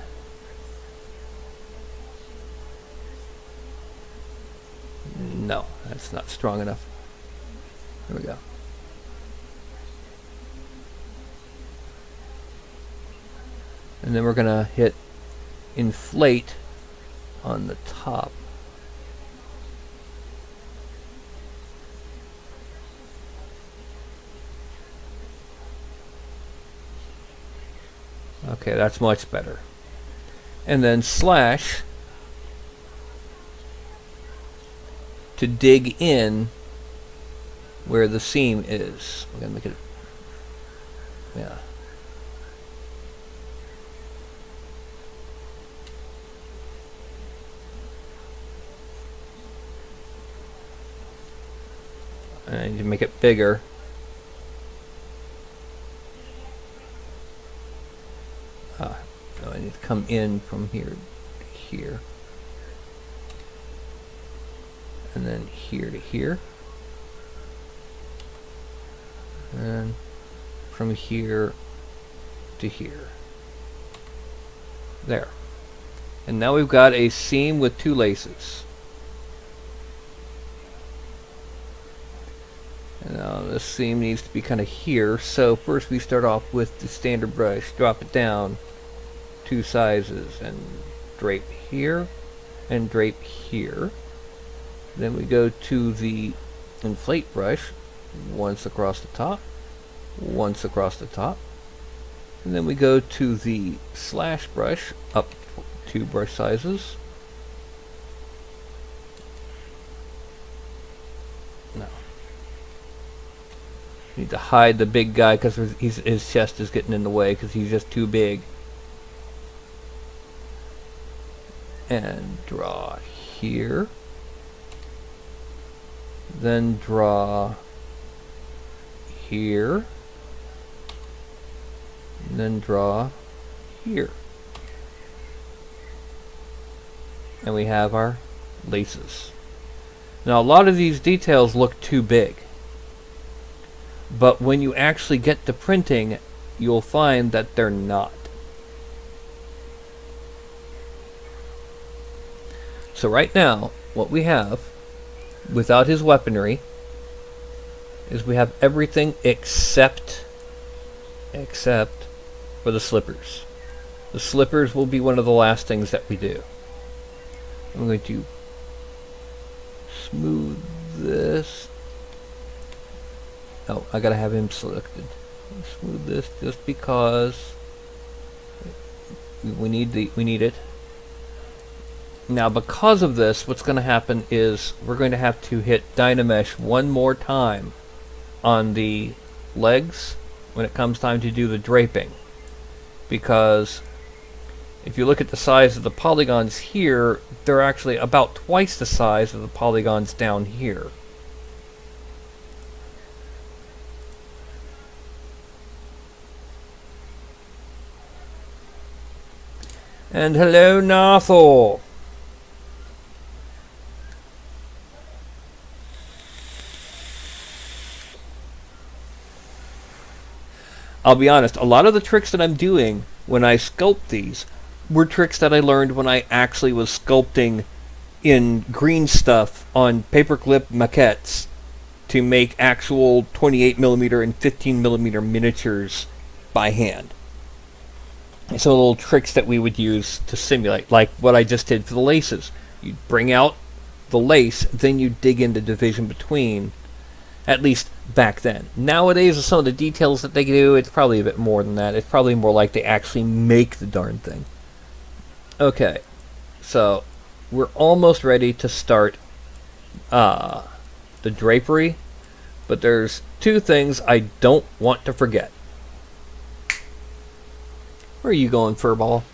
No, that's not strong enough. There we go. And then we're going to hit inflate on the top. Okay, that's much better. And then slash to dig in where the seam is. We're going to make it, yeah. I need to make it bigger. So I need to come in from here to here. And then here to here. And from here to here. There. And now we've got a seam with 2 laces. And now this seam needs to be kind of here. So first we start off with the standard brush, drop it down 2 sizes, and drape here and drape here. Then we go to the inflate brush, once across the top, once across the top. And then we go to the slash brush, up 2 brush sizes. No. Need to hide the big guy because his chest is getting in the way because he's just too big. And draw here. Then draw here. And then draw here. And we have our laces. Now a lot of these details look too big. But when you actually get to printing, you'll find that they're not. So right now, what we have, without his weaponry, is we have everything except for the slippers. The slippers will be one of the last things that we do. I'm going to smooth this. Oh, I gotta have him selected. Smooth this just because we need it. Now, because of this, what's going to happen is we're going to have to hit Dynamesh 1 more time on the legs when it comes time to do the draping. Because if you look at the size of the polygons here, they're actually about twice the size of the polygons down here. And hello, Nathal. I'll be honest, a lot of the tricks that I'm doing when I sculpt these were tricks that I learned when I actually was sculpting in green stuff on paperclip maquettes to make actual 28mm and 15mm miniatures by hand. So little tricks that we would use to simulate, like what I just did for the laces. You bring out the lace, then you dig into division between, At least back then. Nowadays, with some of the details that they do, it's probably a bit more than that. It's probably more like they actually make the darn thing. Okay, so we're almost ready to start the drapery, but there's two things I don't want to forget. Where are you going, furball?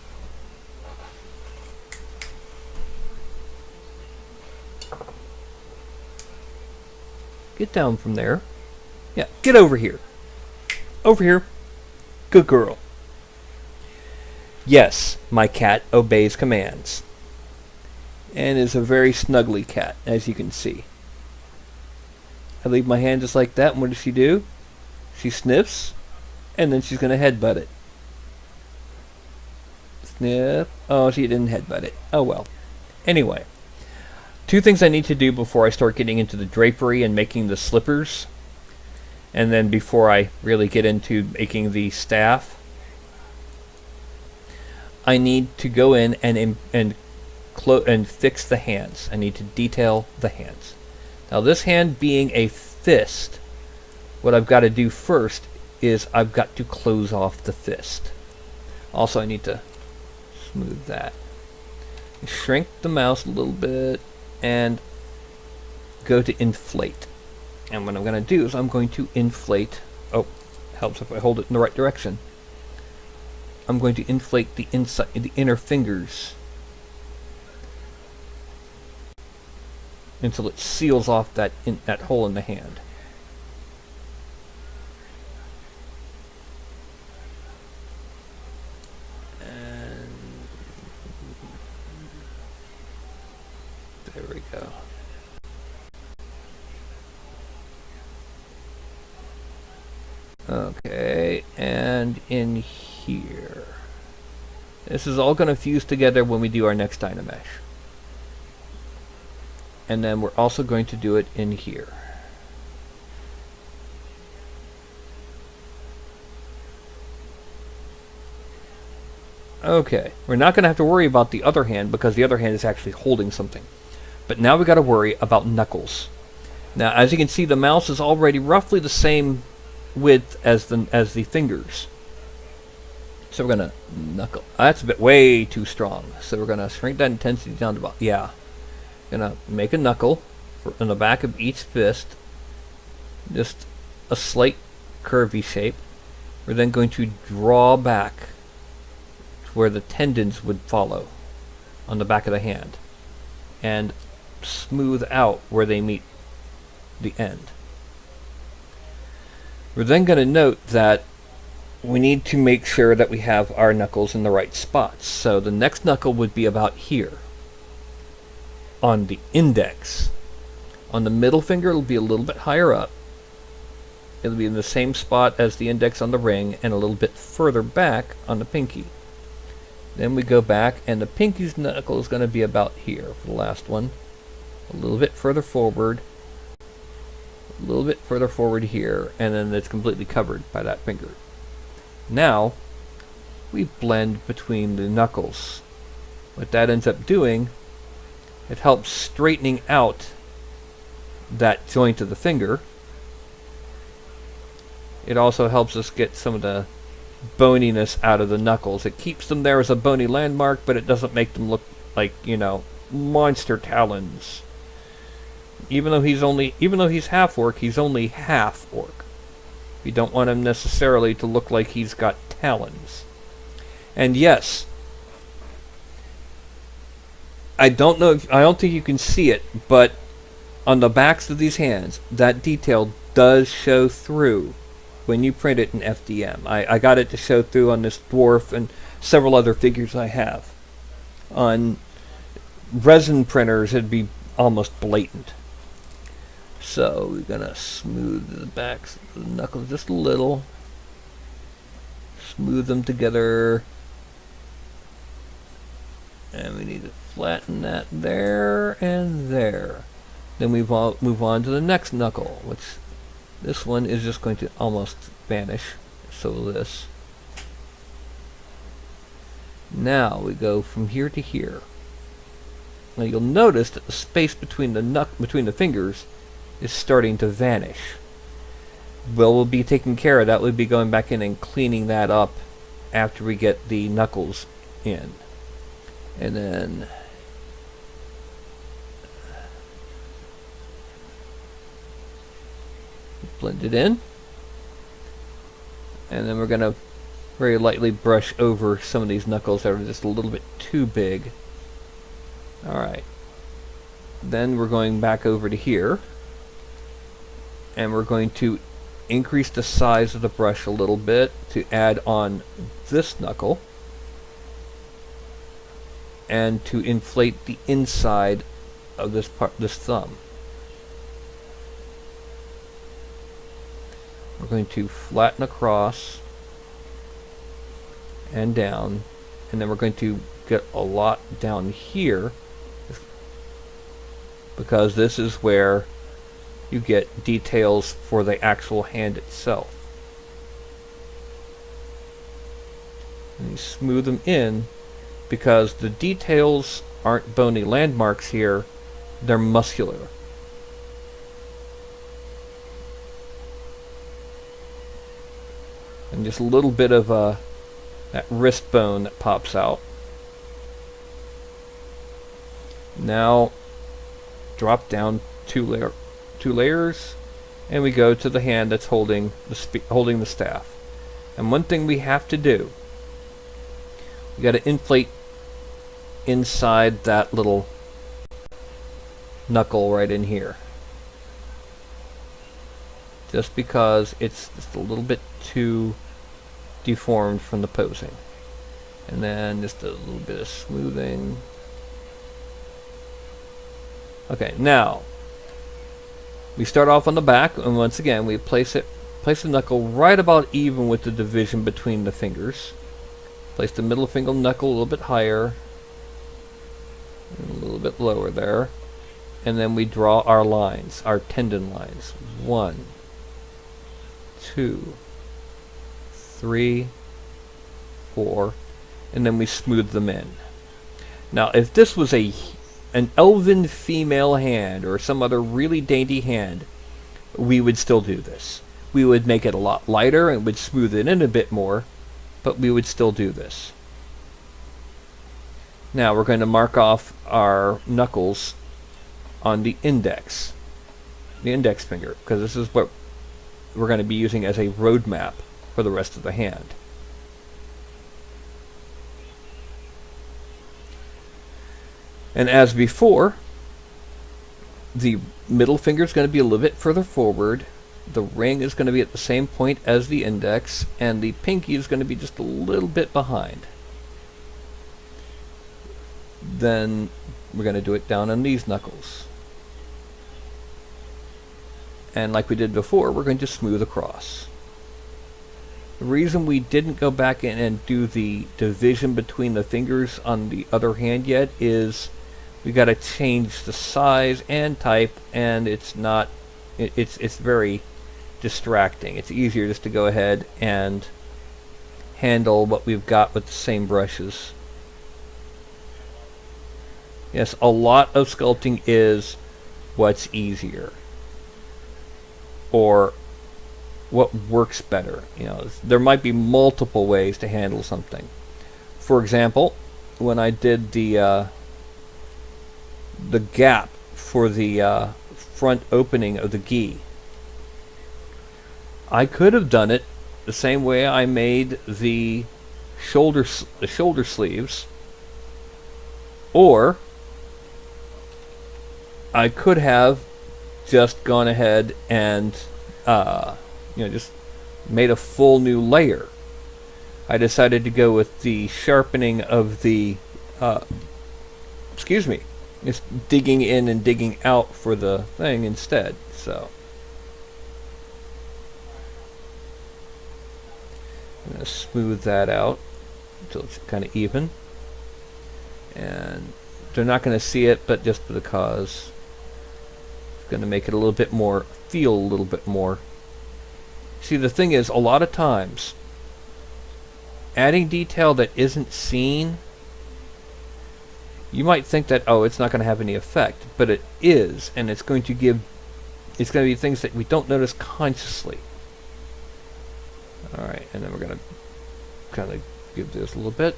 Get down from there. Yeah, get over here. Over here. Good girl. Yes, my cat obeys commands. And is a very snuggly cat, as you can see. I leave my hand just like that, and what does she do? She sniffs, and then she's going to headbutt it. Sniff. Oh, she didn't headbutt it. Oh well. Anyway. Two things I need to do before I start getting into the drapery and making the slippers. And then before I really get into making the staff. I need to go in and fix the hands. I need to detail the hands. Now this hand being a fist, what I've got to do first is I've got to close off the fist. Also I need to smooth that. Shrink the mouse a little bit and go to inflate. And what I'm going to do is I'm going to inflate. Oh, helps if I hold it in the right direction. I'm going to inflate the inside, the inner fingers until it seals off that hole in the hand. And there we go. Okay, and in here. This is all going to fuse together when we do our next Dynamesh. And then we're also going to do it in here. Okay, we're not going to have to worry about the other hand because the other hand is actually holding something. But now we've got to worry about knuckles. Now, as you can see, the mouse is already roughly the same width as the fingers. So we're going to knuckle. That's a bit way too strong. So we're going to shrink that intensity down to about, yeah. Going to make a knuckle in the back of each fist. Just a slight curvy shape. We're then going to draw back to where the tendons would follow on the back of the hand. And smooth out where they meet the end. We're then going to note that we need to make sure that we have our knuckles in the right spots. So the next knuckle would be about here on the index. On the middle finger it'll be a little bit higher up. It'll be in the same spot as the index on the ring and a little bit further back on the pinky. Then we go back and the pinky's knuckle is going to be about here for the last one. A little bit further forward. A little bit further forward here, and then it's completely covered by that finger. Now, we blend between the knuckles. What that ends up doing, it helps straightening out that joint of the finger. It also helps us get some of the boniness out of the knuckles. It keeps them there as a bony landmark, but it doesn't make them look like, you know, monster talons. Even though he's half orc, he's only half orc. We don't want him necessarily to look like he's got talons. And yes, I don't think you can see it, but on the backs of these hands, that detail does show through when you print it in FDM. I got it to show through on this dwarf and several other figures I have. On resin printers, it'd be almost blatant. So we're going to smooth the backs of the knuckles just a little. Smooth them together. And we need to flatten that there and there. Then we move on to the next knuckle, which this one is just going to almost vanish. So this. Now we go from here to here. Now you'll notice that the space between the fingers is starting to vanish. Well, we'll be taking care of that. We'll be going back in and cleaning that up after we get the knuckles in. And then blend it in. And then we're going to very lightly brush over some of these knuckles that are just a little bit too big. Alright. Then we're going back over to here. And we're going to increase the size of the brush a little bit to add on this knuckle. And to inflate the inside of this thumb. We're going to flatten across and down, and then we're going to get a lot down here because this is where you get details for the actual hand itself. And you smooth them in because the details aren't bony landmarks here, they're muscular. And just a little bit of that wrist bone that pops out. Now drop down two layers, and we go to the hand that's holding the staff. And one thing we have to do, we got to inflate inside that little knuckle right in here. Just because it's just a little bit too deformed from the posing. And then just a little bit of smoothing. Okay, now we start off on the back, and once again we place the knuckle right about even with the division between the fingers. Place the middle finger knuckle a little bit higher and a little bit lower there, and then we draw our lines, our tendon lines. 1, 2, 3, 4, and then we smooth them in. Now, if this was an elven female hand or some other really dainty hand, we would still do this. We would make it a lot lighter and would smooth it in a bit more, but we would still do this. Now we're going to mark off our knuckles on the index finger, because this is what we're going to be using as a road map for the rest of the hand. And as before, the middle finger is going to be a little bit further forward, the ring is going to be at the same point as the index, and the pinky is going to be just a little bit behind. Then we're going to do it down on these knuckles. And like we did before, we're going to smooth across. The reason we didn't go back in and do the division between the fingers on the other hand yet is we got to change the size and type, and it's very distracting. It's easier just to go ahead and handle what we've got with the same brushes. Yes, a lot of sculpting is what's easier or what works better. You know, there might be multiple ways to handle something. For example, when I did the gap for the front opening of the gi, I could have done it the same way I made the shoulder sleeves, or I could have just gone ahead and just made a full new layer. I decided to go with the sharpening of the just digging in and digging out for the thing instead. So I'm going to smooth that out until it's kind of even, and they're not going to see it, but just because it's going to make it a little bit more, feel a little bit more. See, the thing is, a lot of times adding detail that isn't seen, you might think that, oh, it's not going to have any effect, but it is, and it's going to be things that we don't notice consciously. Alright, and then we're going to kind of give this a little bit.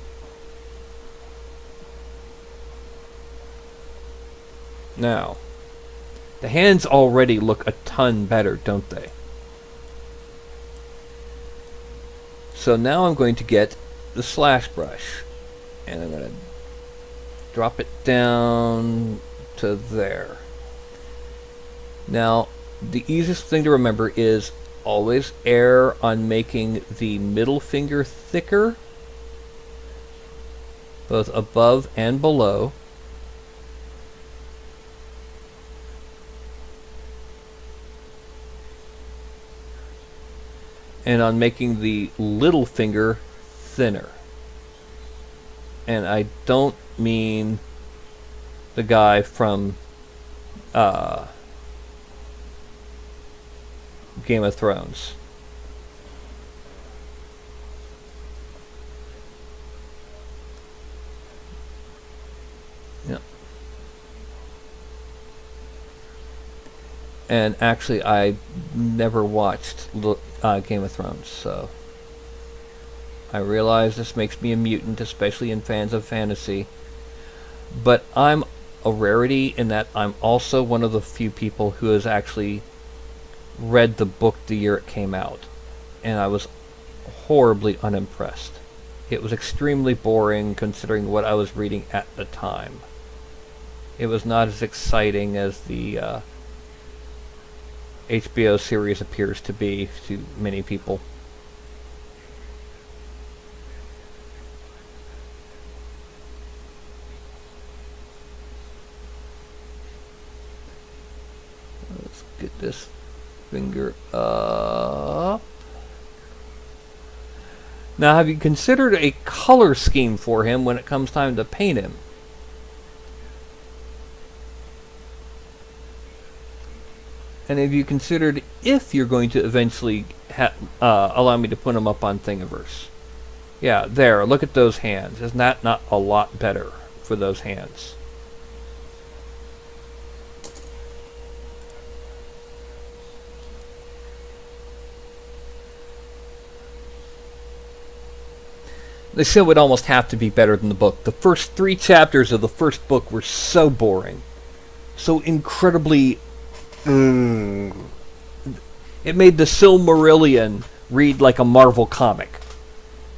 Now, the hands already look a ton better, don't they? So now I'm going to get the slash brush, and I'm going to drop it down to there. Now, the easiest thing to remember is always err on making the middle finger thicker, both above and below. And on making the little finger thinner. And I don't mean the guy from Game of Thrones. Yep. And actually, I never watched Game of Thrones, so I realize this makes me a mutant, especially in fans of fantasy. But I'm a rarity in that I'm also one of the few people who has actually read the book the year it came out, and I was horribly unimpressed. It was extremely boring considering what I was reading at the time. It was not as exciting as the HBO series appears to be to many people. Let's get this finger up. Now, have you considered a color scheme for him when it comes time to paint him? And have you considered if you're going to eventually allow me to put him up on Thingiverse? Yeah, there, look at those hands. Isn't that not a lot better for those hands? They still would almost have to be better than the book. The first 3 chapters of the first book were so boring. So incredibly... It made the Silmarillion read like a Marvel comic.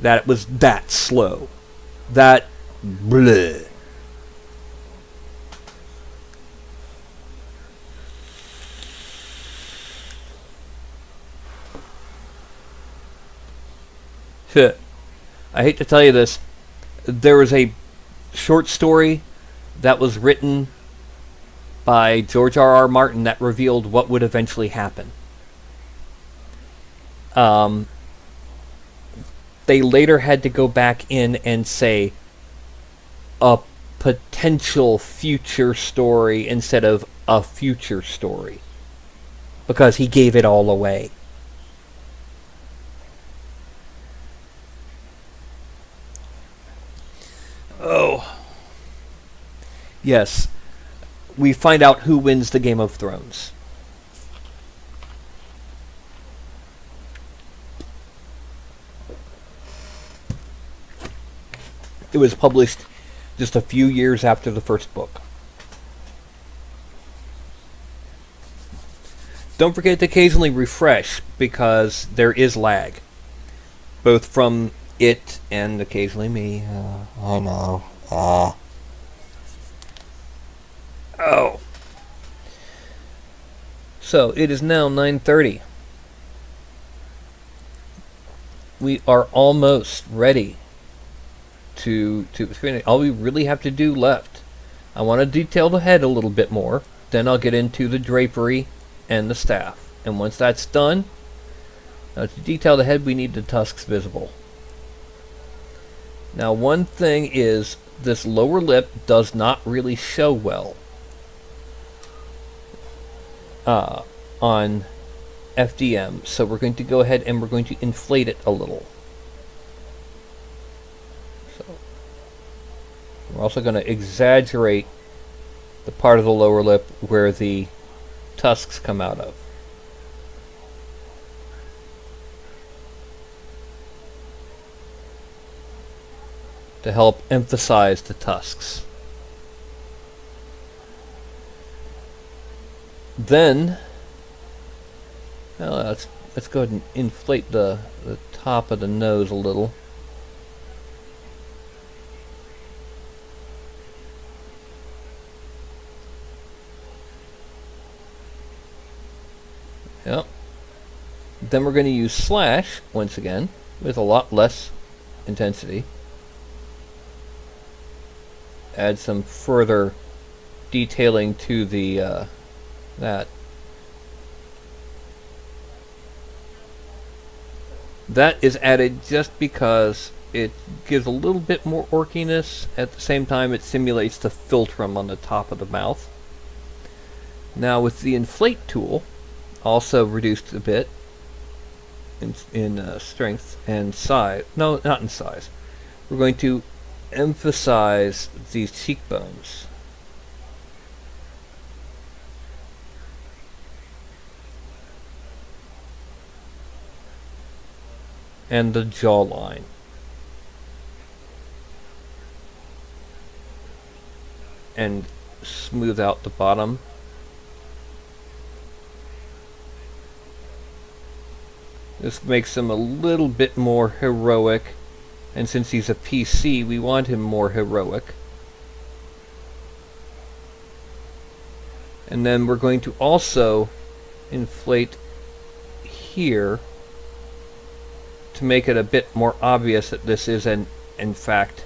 That it was that slow. That... bleh. Shit. I hate to tell you this, there was a short story that was written by George R.R. Martin that revealed what would eventually happen. They later had to go back in and say a potential future story instead of a future story, because he gave it all away. Oh. Yes. We find out who wins the Game of Thrones. It was published just a few years after the first book. Don't forget to occasionally refresh, because there is lag. Both from it and occasionally me. I know. Oh. So, it is now 9:30. We are almost ready to finish. All we really have to do left, I want to detail the head a little bit more. Then I'll get into the drapery and the staff. And once that's done, to detail the head, we need the tusks visible. Now, one thing is, this lower lip does not really show well on FDM, so we're going to go ahead and we're going to inflate it a little. So we're also going to exaggerate the part of the lower lip where the tusks come out of. to help emphasize the tusks. Then, well, let's go ahead and inflate the top of the nose a little. Yep. Then we're going to use slash once again with a lot less intensity. Add some further detailing to the that. That is added just because it gives a little bit more orkiness. At the same time, it simulates the philtrum on the top of the mouth. Now with the inflate tool, also reduced a bit in strength and size. No, not in size. We're going to emphasize these cheekbones. And the jawline. And smooth out the bottom. This makes him a little bit more heroic, and since he's a PC, we want him more heroic. And then we're going to also inflate here to make it a bit more obvious that this is in fact,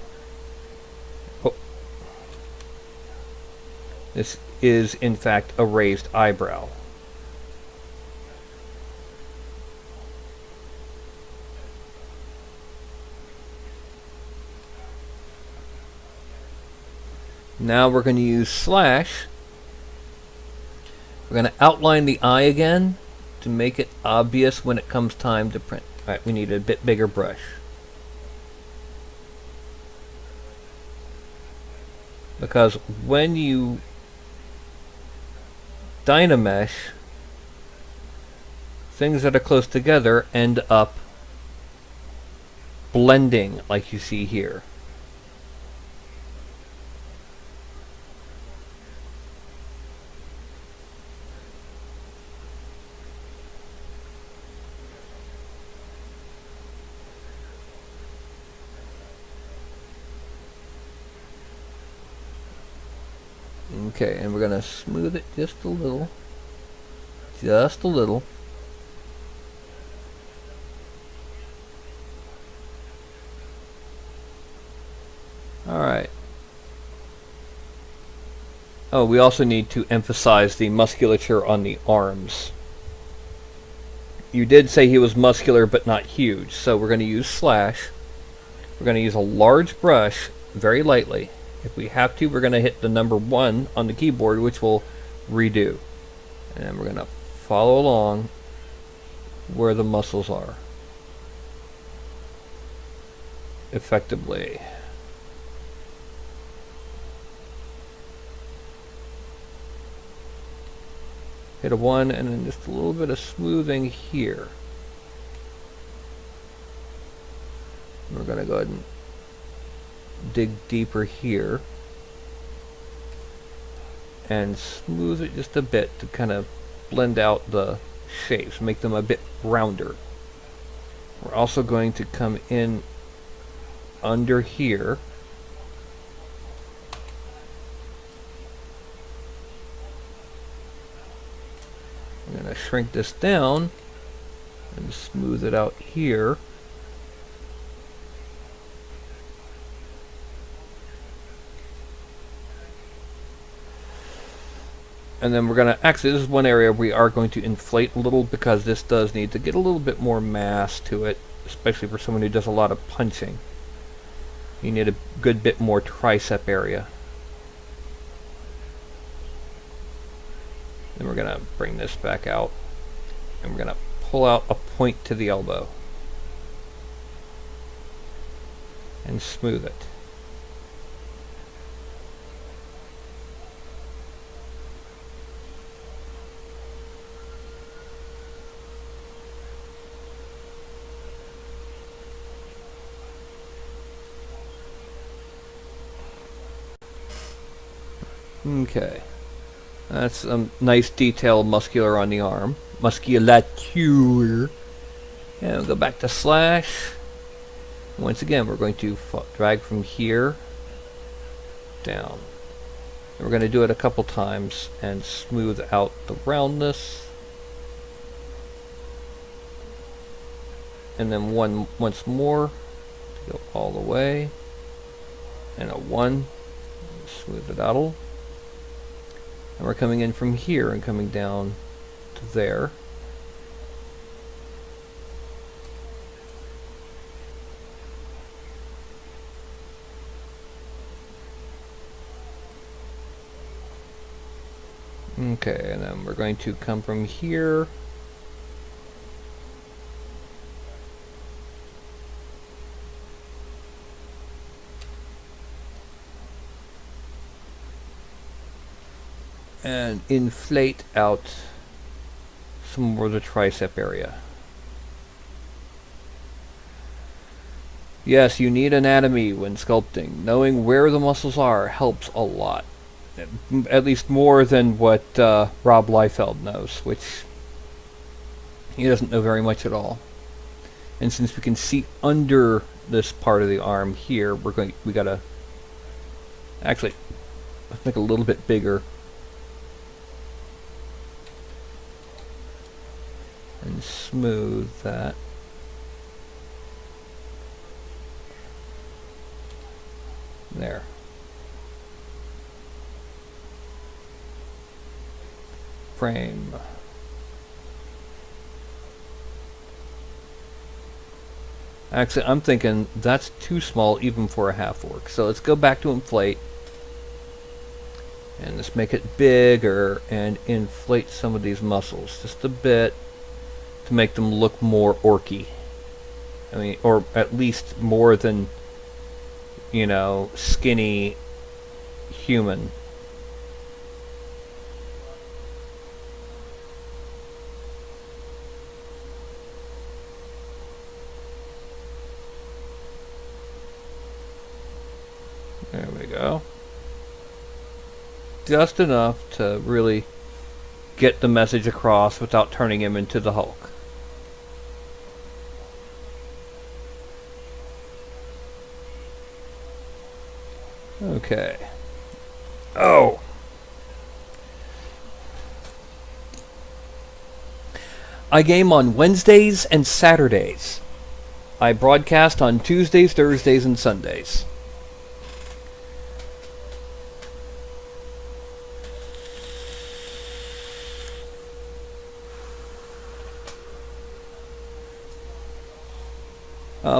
this is in fact a raised eyebrow. Now we're going to use slash. We're going to outline the eye again to make it obvious when it comes time to print. Alright, we need a bit bigger brush. Because when you dynamesh, things that are close together end up blending like you see here. Okay, and we're going to smooth it just a little. Just a little. Alright. Oh, we also need to emphasize the musculature on the arms. You did say he was muscular but not huge, so we're going to use slash. We're going to use a large brush very lightly. If we have to, we're going to hit the number 1 on the keyboard, which will redo. And we're going to follow along where the muscles are. Effectively. Hit a 1 and then just a little bit of smoothing here. We're going to go ahead and dig deeper here and smooth it just a bit to kind of blend out the shapes, make them a bit rounder. We're also going to come in under here I'm going to shrink this down and smooth it out here. And then we're going to, actually this is one area we are going to inflate a little because this does need to get a little bit more mass to it, especially for someone who does a lot of punching. You need a good bit more tricep area. Then we're going to bring this back out and we're going to pull out a point to the elbow and smooth it. Okay. That's a nice detail muscular on the arm. Musculature. And we'll go back to slash. Once again, we're going to drag from here down. And we're going to do it a couple times and smooth out the roundness. And then once more to go all the way. And a 1. Smooth it out. And we're coming in from here and coming down to there. Okay, and then we're going to come from here. And inflate out some more of the tricep area. Yes, you need anatomy when sculpting. Knowing where the muscles are helps a lot. At least more than what Rob Liefeld knows, which he doesn't know very much at all. And since we can see under this part of the arm here, we gotta actually let's make it a little bit bigger. And smooth that. There. Frame. Actually, I'm thinking that's too small even for a half orc. So let's go back to inflate. And let's make it bigger and inflate some of these muscles just a bit to make them look more orky. I mean, or at least more than, you know, skinny human. There we go. Just enough to really get the message across without turning him into the Hulk. Okay. Oh! I game on Wednesdays and Saturdays. I broadcast on Tuesdays, Thursdays, and Sundays.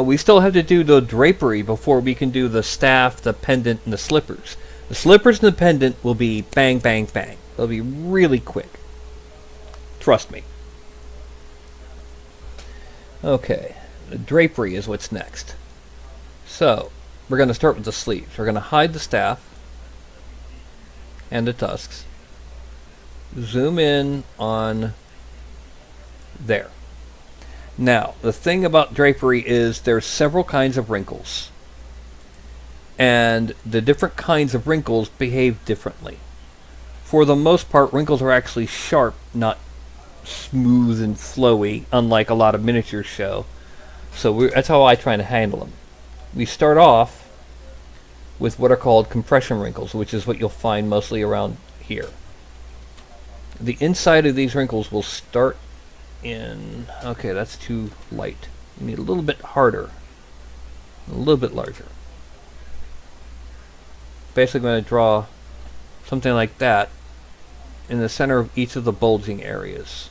We still have to do the drapery before we can do the staff, the pendant, and the slippers. The slippers and the pendant will be bang, bang, bang. They'll be really quick. Trust me. Okay, the drapery is what's next. So, we're going to start with the sleeves. We're going to hide the staff and the tusks. Zoom in on there. Now, the thing about drapery is there's several kinds of wrinkles. And the different kinds of wrinkles behave differently. For the most part, wrinkles are actually sharp, not smooth and flowy, unlike a lot of miniatures show. So that's how I try to handle them. We start off with what are called compression wrinkles, which is what you'll find mostly around here. The inside of these wrinkles will start in... Okay, that's too light. You need a little bit harder. A little bit larger. Basically, I'm going to draw something like that in the center of each of the bulging areas.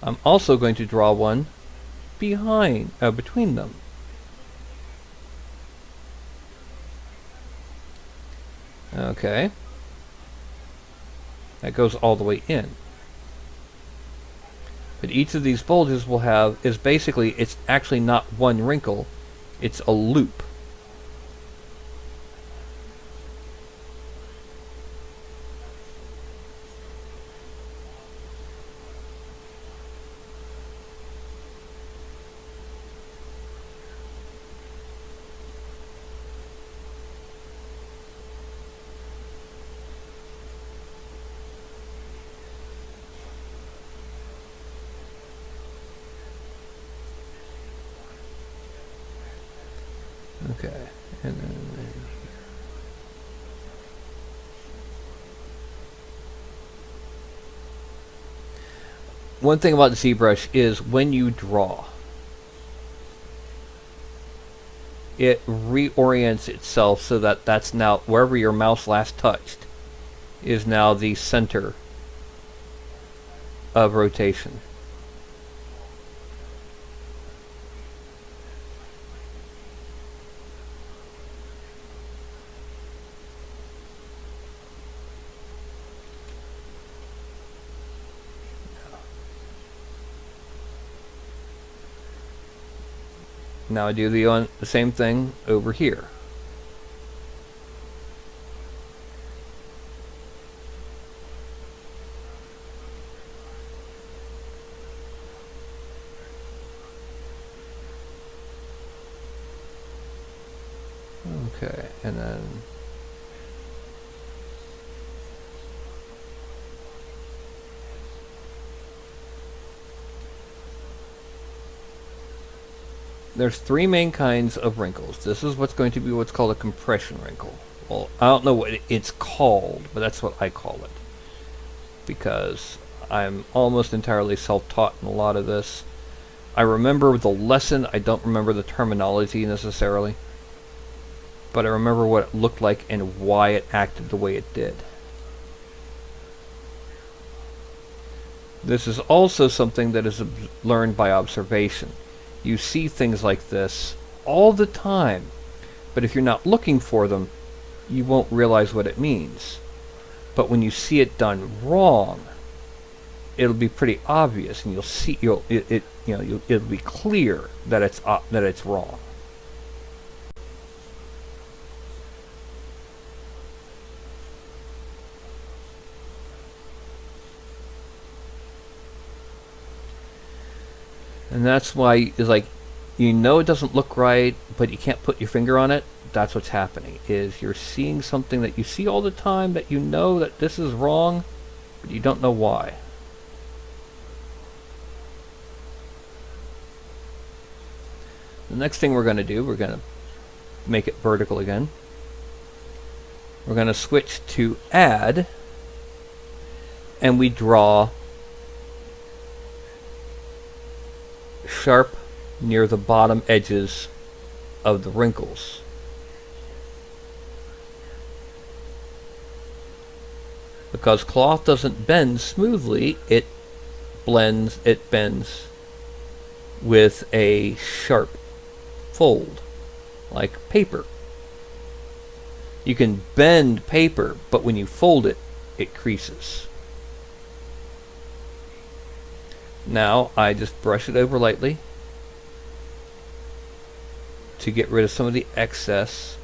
I'm also going to draw one between them. Okay. That goes all the way in. But each of these bulges will have, it's actually not one wrinkle, it's a loop. Okay, and then one thing about the ZBrush is when you draw, it reorients itself so that that's now wherever your mouse last touched is now the center of rotation. Now I do the same thing over here. Okay, and then there's three main kinds of wrinkles. This is what's going to be what's called a compression wrinkle. Well, I don't know what it's called, but that's what I call it, because I'm almost entirely self-taught in a lot of this. I remember the lesson, I don't remember the terminology necessarily, but I remember what it looked like and why it acted the way it did. This is also something that is learned by observation. You see things like this all the time, but if you're not looking for them, you won't realize what it means. But when you see it done wrong, it'll be pretty obvious, and you'll see it'll be clear that it's wrong. And that's why it's like, you know it doesn't look right, but you can't put your finger on it. That's what's happening, is you're seeing something that you see all the time that you know that this is wrong, but you don't know why. The next thing we're going to do, we're going to make it vertical again. We're going to switch to add, and we draw sharp near the bottom edges of the wrinkles. Because cloth doesn't bend smoothly, it bends with a sharp fold, like paper. You can bend paper, but when you fold it, it creases. Now I just brush it over lightly to get rid of some of the excess.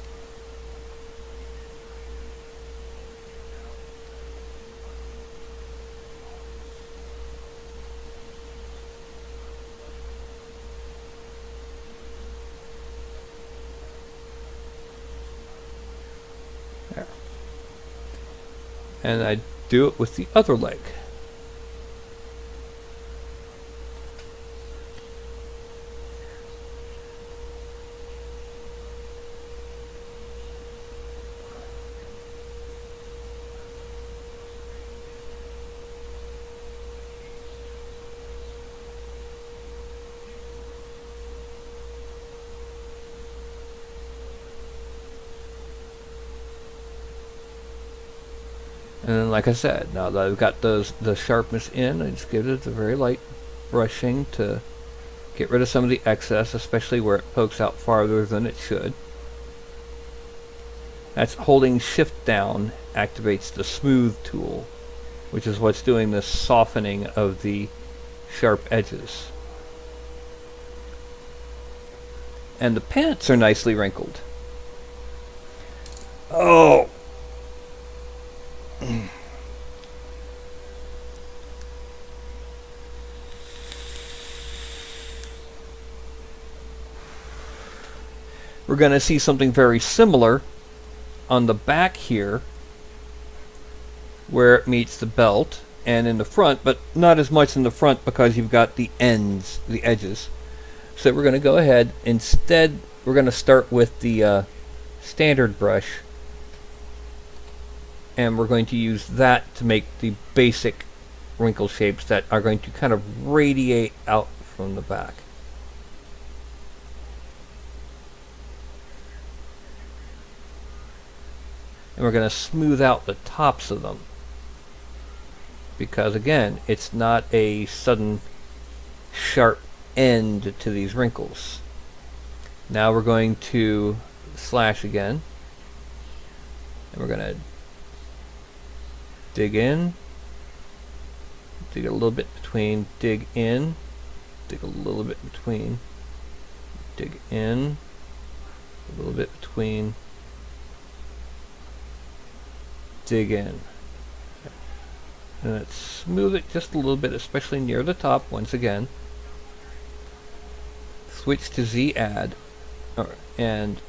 There. And I do it with the other leg. And then, like I said, now that I've got the sharpness in, I just give it a very light brushing to get rid of some of the excess, especially where it pokes out farther than it should. That's holding shift down activates the smooth tool, which is what's doing the softening of the sharp edges. And the pants are nicely wrinkled. Oh! We're going to see something very similar on the back here, where it meets the belt, and in the front, but not as much in the front because you've got the ends, the edges. So we're going to go ahead, instead we're going to start with the standard brush, and we're going to use that to make the basic wrinkle shapes that are going to kind of radiate out from the back. And we're going to smooth out the tops of them, because again, it's not a sudden sharp end to these wrinkles. Now we're going to slash again, and we're going to dig in, dig a little bit between, dig in, dig a little bit between, dig in, a little bit between, dig in. And let's smooth it just a little bit, especially near the top once again. Switch to Z add, and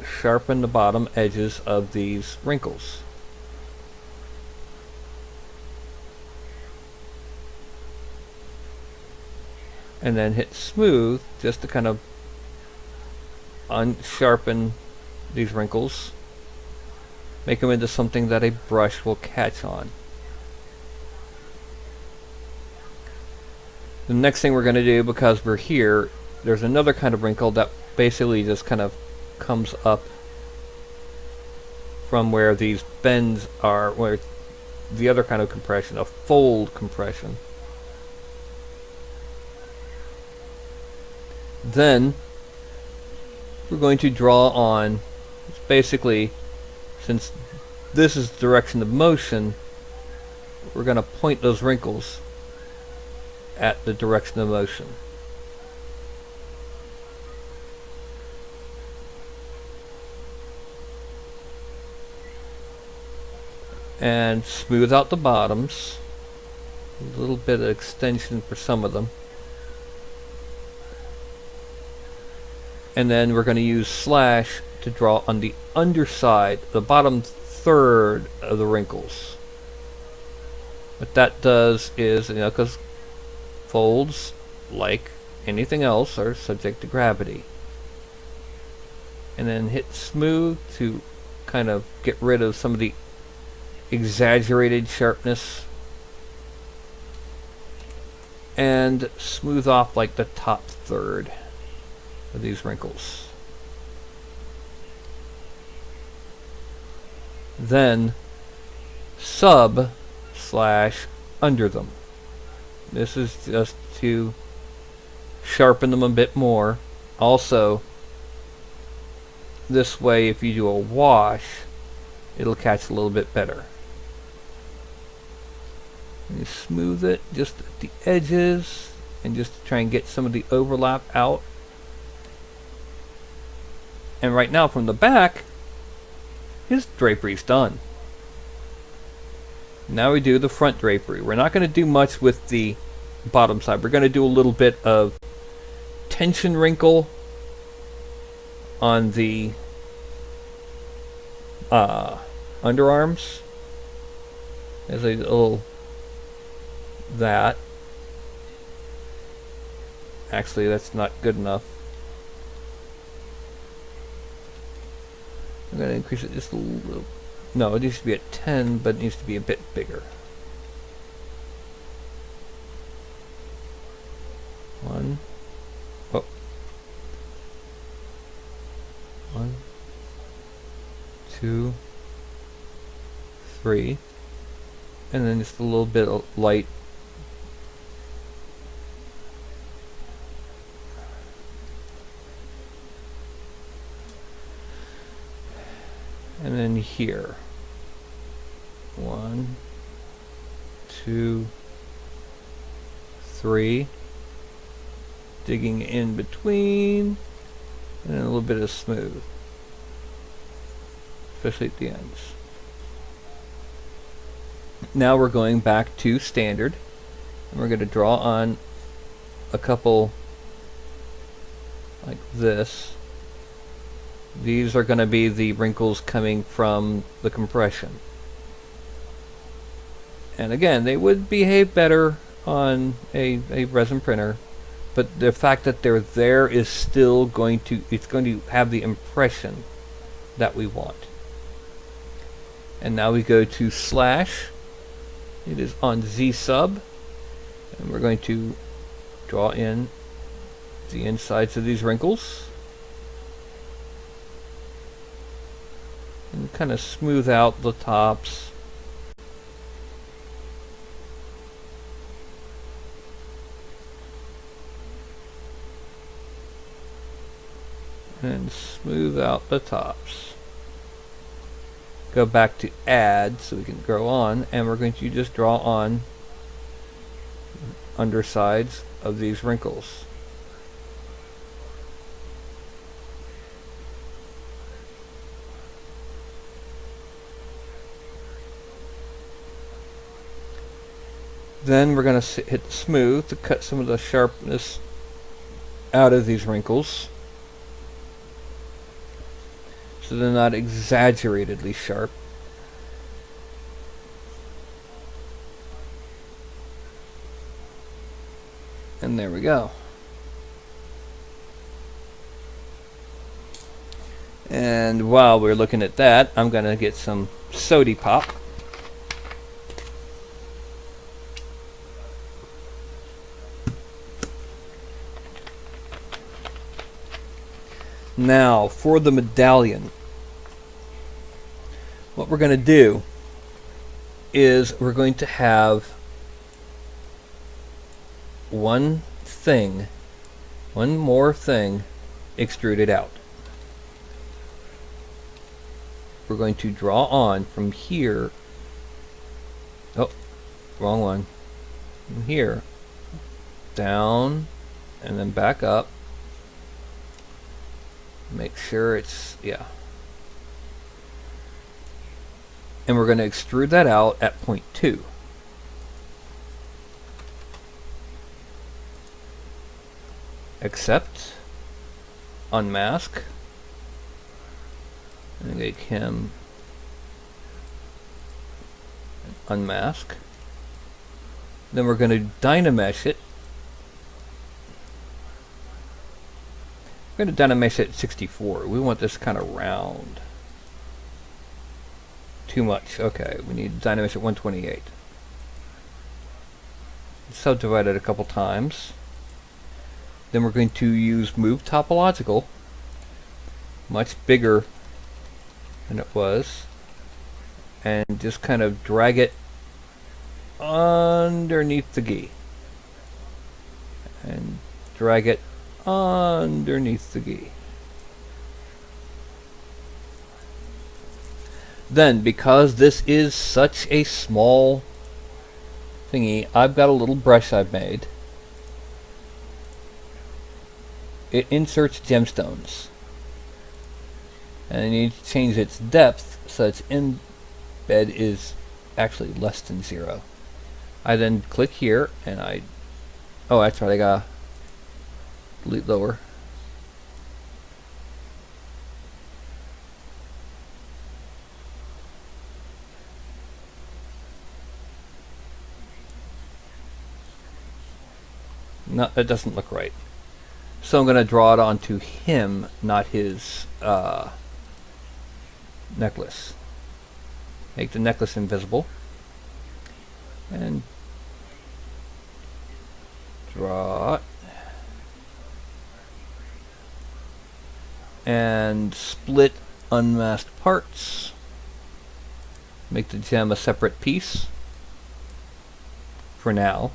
sharpen the bottom edges of these wrinkles. And then hit smooth just to kind of unsharpen these wrinkles, make them into something that a brush will catch on. The next thing we're going to do, because we're here, there's another kind of wrinkle that basically just kind of comes up from where these bends are, where the other kind of compression, a fold compression. Then we're going to draw on, basically, since this is the direction of motion, we're going to point those wrinkles at the direction of motion. And smooth out the bottoms, a little bit of extension for some of them. And then we're going to use slash to draw on the underside, the bottom third of the wrinkles. What that does is, because folds, like anything else, are subject to gravity. And then hit smooth to kind of get rid of some of the exaggerated sharpness. And smooth off like the top third of these wrinkles. Then sub slash under them. This is just to sharpen them a bit more. Also, this way, if you do a wash, it'll catch a little bit better. And you smooth it just at the edges, and just to try and get some of the overlap out. And right now, from the back, his drapery's done. Now we do the front drapery. We're not going to do much with the bottom side. We're going to do a little bit of tension wrinkle on the underarms. There's a little that. Actually, that's not good enough. I'm going to increase it just a little. No, it needs to be at 10, but it needs to be a bit bigger. 1. Oh. 1, 2, 3. And then just a little bit of light. And then here. 1, 2, 3. Digging in between. And then a little bit of smooth. Especially at the ends. Now we're going back to standard. And we're going to draw on a couple like this. These are going to be the wrinkles coming from the compression. And again, they would behave better on a resin printer, but the fact that they're there is still going to, it's going to have the impression that we want. And now we go to slash. It is on Z sub, and we're going to draw in the insides of these wrinkles and kind of smooth out the tops. And smooth out the tops. Go back to add so we can grow on, and we're going to just draw on undersides of these wrinkles. Then we're going to hit smooth to cut some of the sharpness out of these wrinkles, so they're not exaggeratedly sharp. And there we go. And while we're looking at that, I'm going to get some sody pop. Now, for the medallion, what we're going to do is we're going to have one more thing extruded out. We're going to draw on from here. Oh, wrong one. From here, down, and then back up. Make sure it's, yeah. And we're going to extrude that out at 0.2. Accept, unmask, and make him unmask. Then we're going to dynamesh it. We're going to dynamesh it at 64. We want this kind of round. Too much. Okay, we need to dynamesh at 128. Subdivide it a couple times. Then we're going to use move topological, much bigger than it was, and just kind of drag it underneath the gi. And drag it underneath the gi. Then, because this is such a small thingy, I've got a little brush I've made. It inserts gemstones, and I need to change its depth so its embed is actually less than 0. I then click here, and oh, that's right, I gotta delete lower. No, that doesn't look right. So I'm going to draw it onto him, not his necklace. Make the necklace invisible. And draw it. And split unmasked parts. Make the gem a separate piece for now.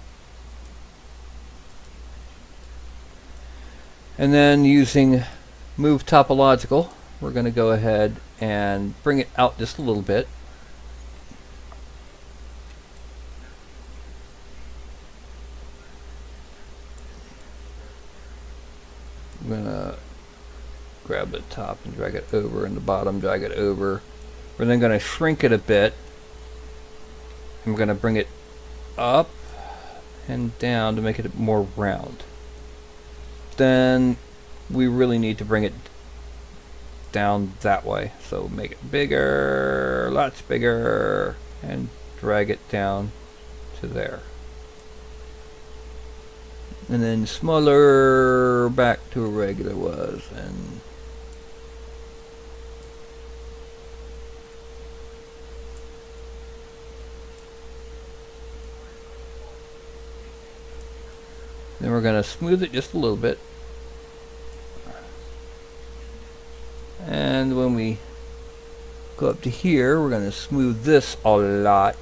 And then using move topological, we're going to go ahead and bring it out just a little bit. I'm going to grab the top and drag it over, and the bottom drag it over. We're then going to shrink it a bit. I'm going to bring it up and down to make it more round. Then we really need to bring it down that way. So make it bigger, lots bigger, and drag it down to there. and then smaller back to where regular was, and then we're going to smooth it just a little bit. And when we go up to here, we're going to smooth this a lot.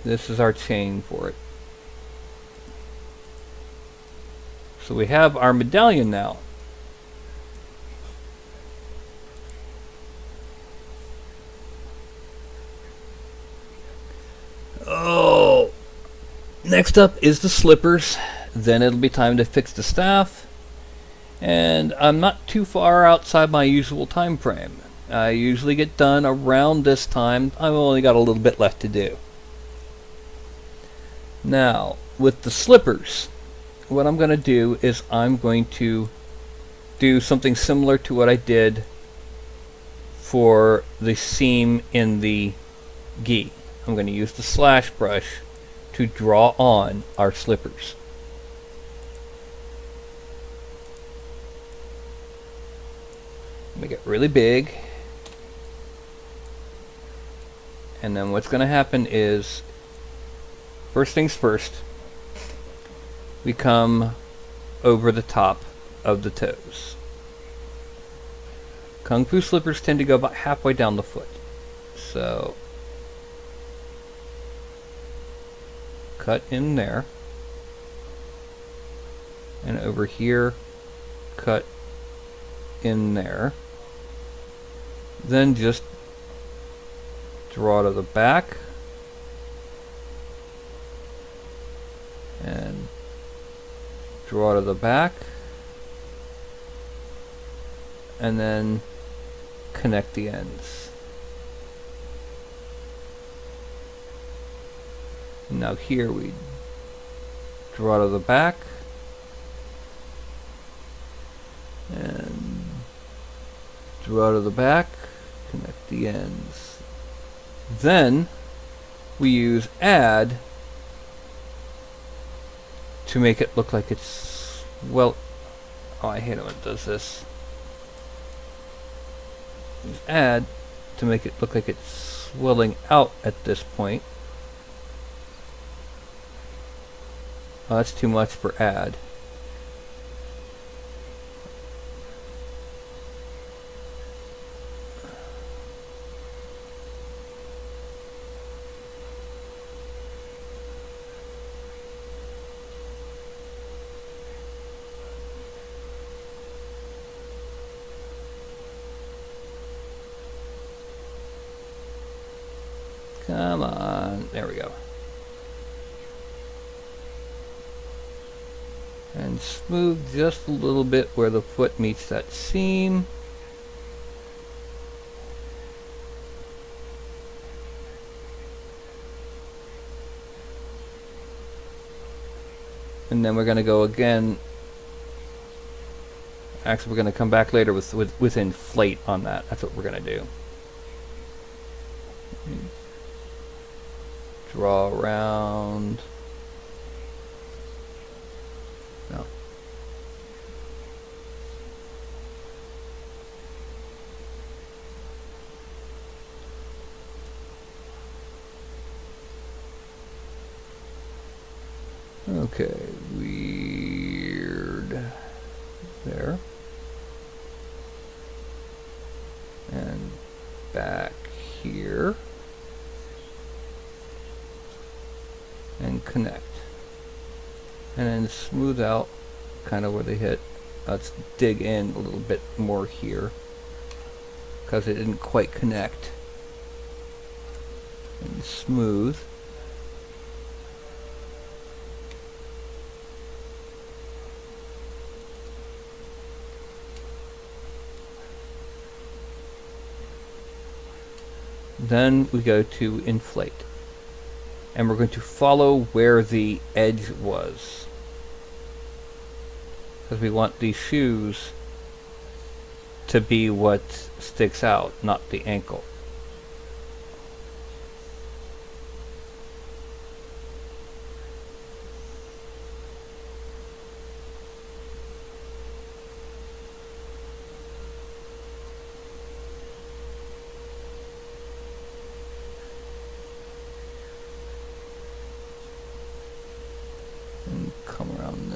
This is our chain for it. So we have our medallion now. Oh, next up is the slippers. Then it'll be time to fix the staff. And I'm not too far outside my usual time frame. I usually get done around this time. I've only got a little bit left to do. Now, with the slippers, what I'm going to do is I'm going to do something similar to what I did for the seam in the gi. I'm going to use the slash brush to draw on our slippers. Make it really big. And then what's going to happen is, first things first, we come over the top of the toes. Kung Fu slippers tend to go about halfway down the foot. So, cut in there. And over here, cut in there. Then just draw to the back. And draw to the back, and then connect the ends. Now here we draw to the back and draw to the back, connect the ends. Then we use add to make it look like it's, well, oh, I hate it when it does this. Use add to make it look like it's swelling out at this point. Oh, that's too much for add. Come on, there we go. And smooth just a little bit where the foot meets that seam. And then we're going to go again. Actually, we're going to come back later with inflate on that. That's what we're going to do. Draw around. No. Okay, weird. There. And back here. And connect. And then smooth out kind of where they hit. Let's dig in a little bit more here because it didn't quite connect. And smooth. Then we go to inflate. And we're going to follow where the edge was. Because we want these shoes to be what sticks out, not the ankle.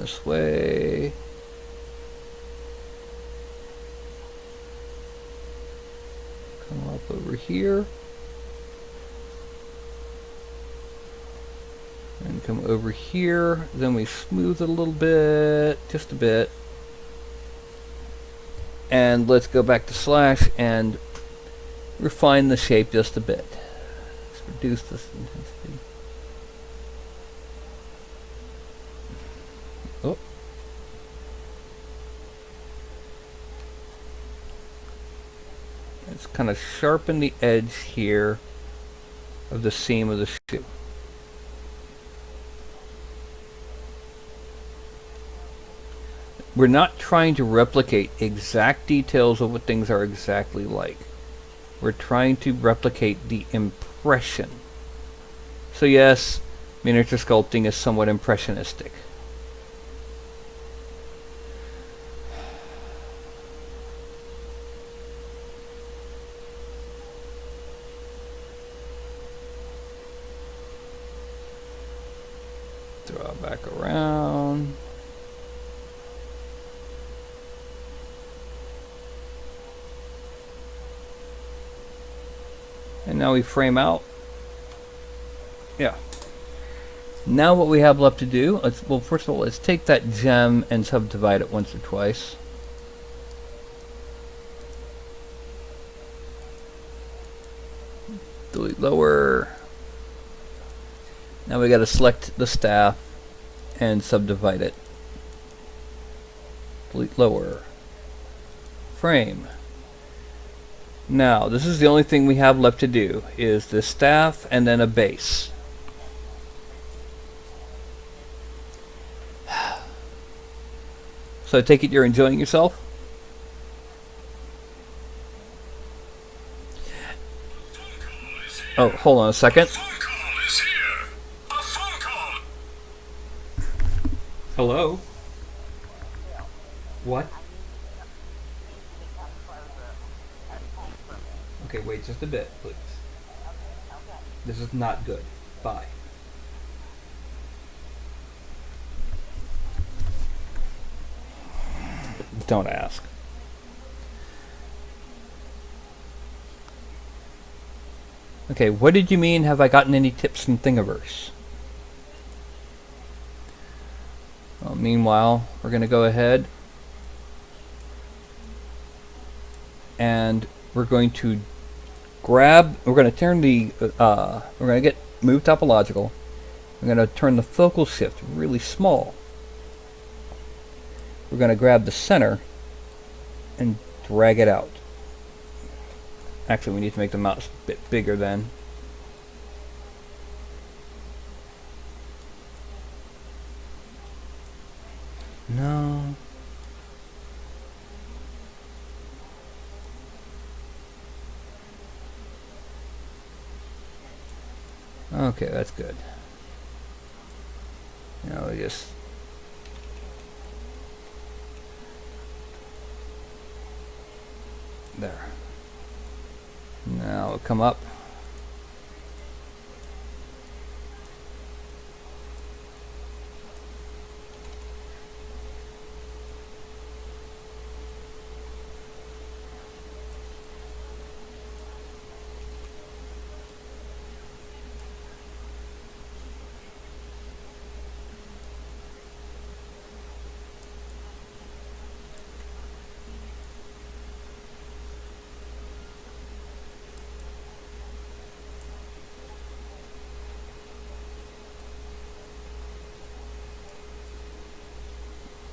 this way. Come up over here. And come over here. Then we smooth it a little bit, just a bit. And let's go back to slash and refine the shape just a bit. Let's reduce this intensity. Oh. Let's kind of sharpen the edge here of the seam of the shoe. We're not trying to replicate exact details of what things are exactly like. We're trying to replicate the impression. So yes, miniature sculpting is somewhat impressionistic. Draw back around. And now we frame out. Yeah. Now what we have left to do, well, first of all, let's take that gem and subdivide it once or twice. Delete lower. Now we got to select the staff and subdivide it. Delete lower. Frame. Now, this is the only thing we have left to do, is the staff and then a base. So I take it you're enjoying yourself? Oh, hold on a second. Hello? What? Okay, wait just a bit, please. This is not good. Bye. Don't ask. Okay, what did you mean, have I gotten any tips from Thingiverse? Well, meanwhile, we're going to go ahead and we're going to grab, we're going to turn the, we're going to get move topological. We're going to turn the focal shift really small. We're going to grab the center and drag it out. Actually, we need to make the mouse a bit bigger then. No. Okay, that's good. Now we just there. Now we'll come up.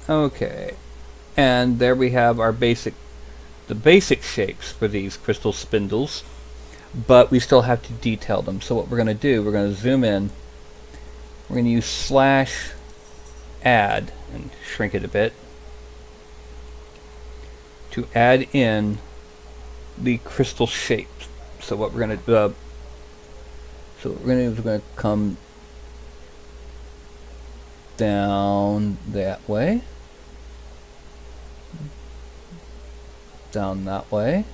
Okay, and there we have our the basic shapes for these crystal spindles, but we still have to detail them. So what we're going to do, we're going to zoom in, we're going to use slash add and shrink it a bit to add in the crystal shapes. So what we're going to do, we're going to come down that way. Down that way.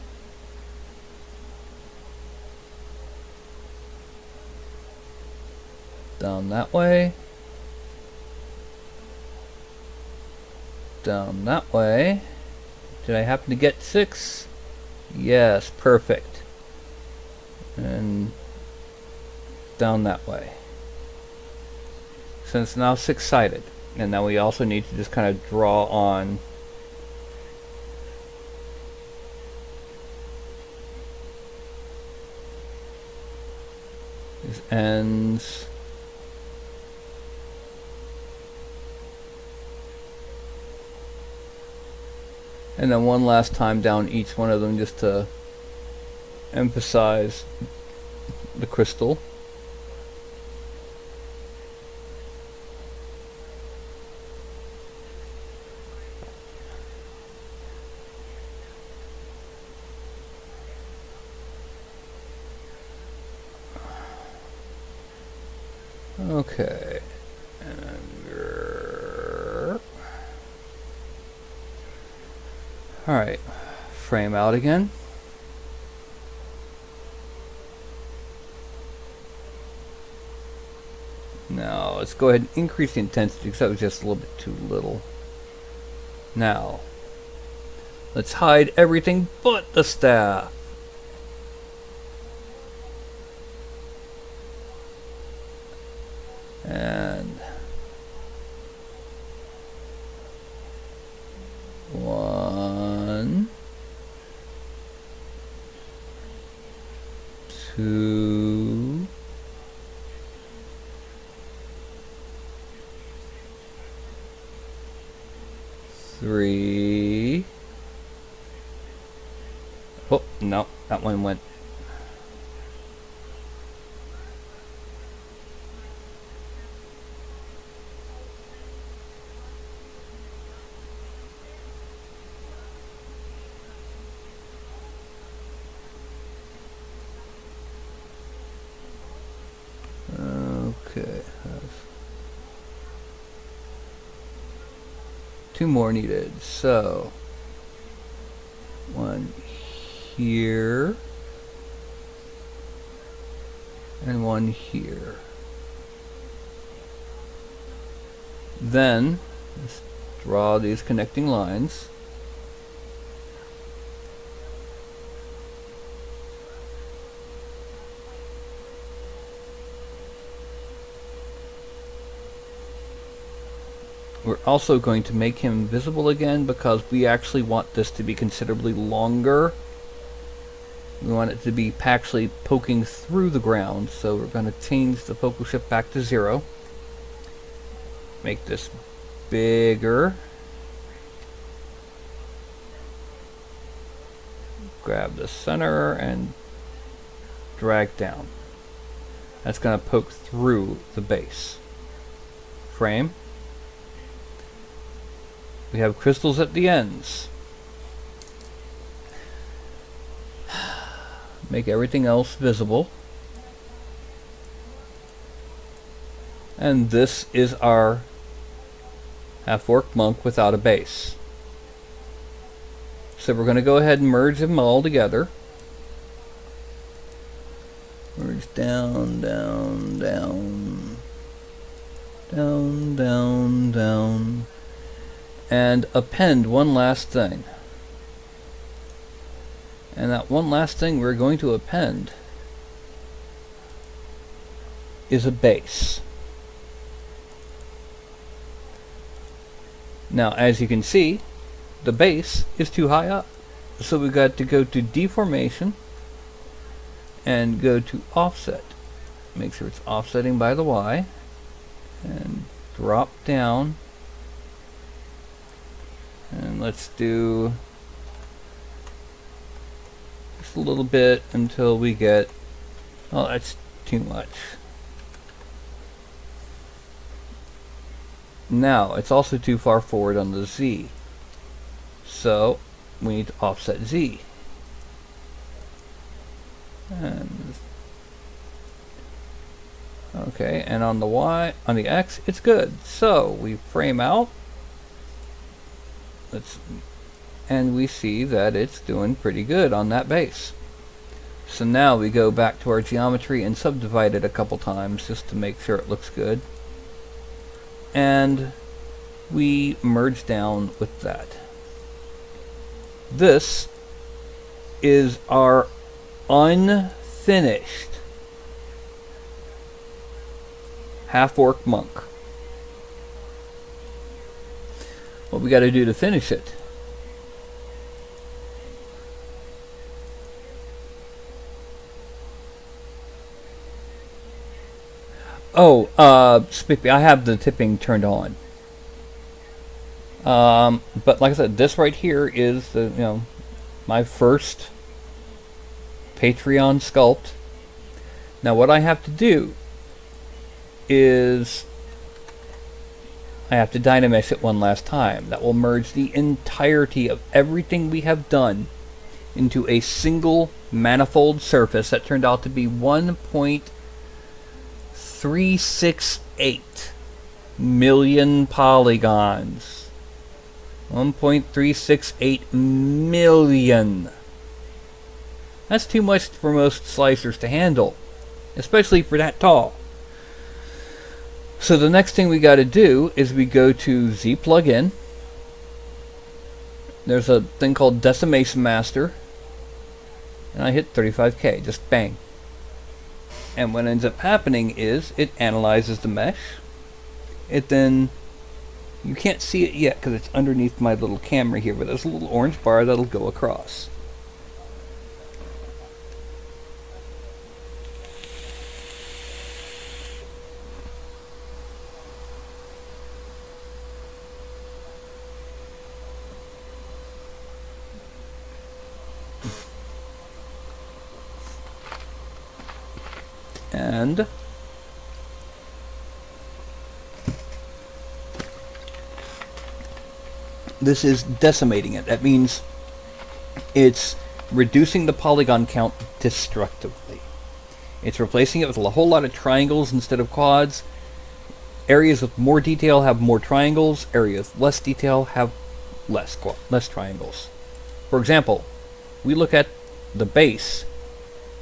Down that way. down that way. Did I happen to get 6? Yes, perfect. And down that way. So it's now 6-sided. And now we also need to just kind of draw on these ends. And then one last time down each one of them just to emphasize the crystal. Okay. Alright, frame out again. Now, let's go ahead and increase the intensity because that was just a little bit too little. Now, let's hide everything but the staff. And 1, 2, 3. Oh, no, that one went. Okay. 2 more needed. So 1 here and 1 here. Then let's draw these connecting lines. We're also going to make him visible again because we actually want this to be considerably longer. We want it to be actually poking through the ground, so we're going to change the focal shift back to 0. Make this bigger. Grab the center and drag down. That's going to poke through the base. Frame. We have crystals at the ends. Make everything else visible. And this is our half-orc monk without a base. So we're going to go ahead and merge them all together. Merge down, down, down. Down, down, down. And append one last thing. And that one last thing we're going to append is a base. Now, as you can see, the base is too high up. So we've got to go to deformation and go to offset. Make sure it's offsetting by the Y. And drop down. And let's do just a little bit until we get, oh, that's too much. Now, it's also too far forward on the Z. So, we need to offset Z. And okay, and on the Y, on the X, it's good. So, we frame out. And we see that it's doing pretty good on that base. So now we go back to our geometry and subdivide it a couple times just to make sure it looks good. And we merge down with that. This is our unfinished half-orc monk. What we got to do to finish it? Oh, Spippy, I have the tipping turned on. But like I said, this right here is the, my first Patreon sculpt. Now what I have to do is I have to Dynamesh it one last time. That will merge the entirety of everything we have done into a single manifold surface that turned out to be 1.368 million polygons. 1.368 million. That's too much for most slicers to handle, especially for that tall. So the next thing we got to do is we go to Z plugin. There's a thing called Decimation Master, and I hit 35K, just bang. And what ends up happening is it analyzes the mesh. It then, you can't see it yet because it's underneath my little camera here, but there's a little orange bar that'll go across. And this is decimating it. That means it's reducing the polygon count destructively. It's replacing it with a whole lot of triangles instead of quads. Areas with more detail have more triangles. Areas with less detail have less triangles. For example, we look at the base.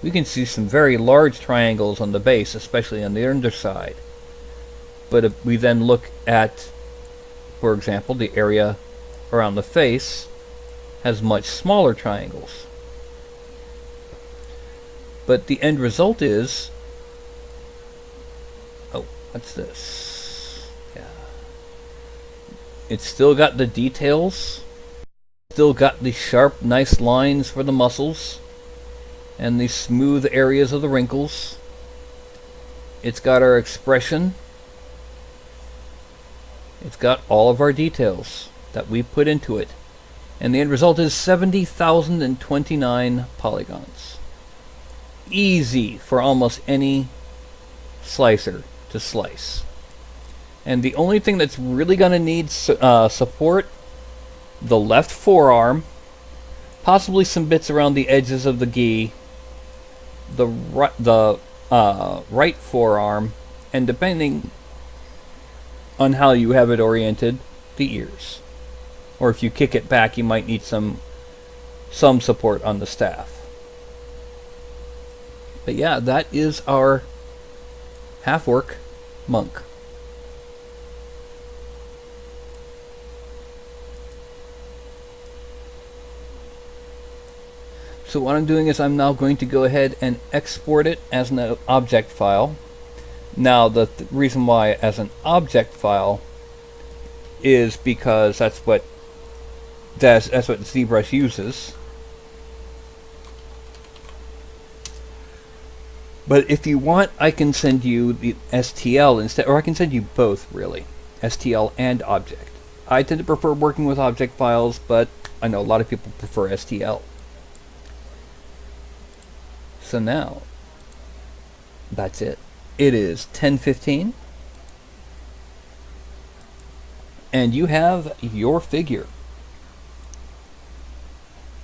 We can see some very large triangles on the base, especially on the underside. But if we then look at, for example, the area around the face has much smaller triangles. But the end result is, oh, what's this? Yeah. It's still got the details, still got the sharp, nice lines for the muscles, and the smooth areas of the wrinkles. It's got our expression. It's got all of our details that we put into it. And the end result is 70,029 polygons. Easy for almost any slicer to slice. And the only thing that's really going to need support, the left forearm, possibly some bits around the edges of the gi, the right forearm, and depending on how you have it oriented, the ears. Or if you kick it back, you might need some support on the staff. But yeah, that is our half-orc monk. So what I'm doing is I'm now going to go ahead and export it as an object file. Now the reason why as an object file is because that's what ZBrush uses. But if you want, I can send you the STL instead, or I can send you both really, STL and object. I tend to prefer working with object files, but I know a lot of people prefer STL. So now, that's it. It is 10:15, and you have your figure.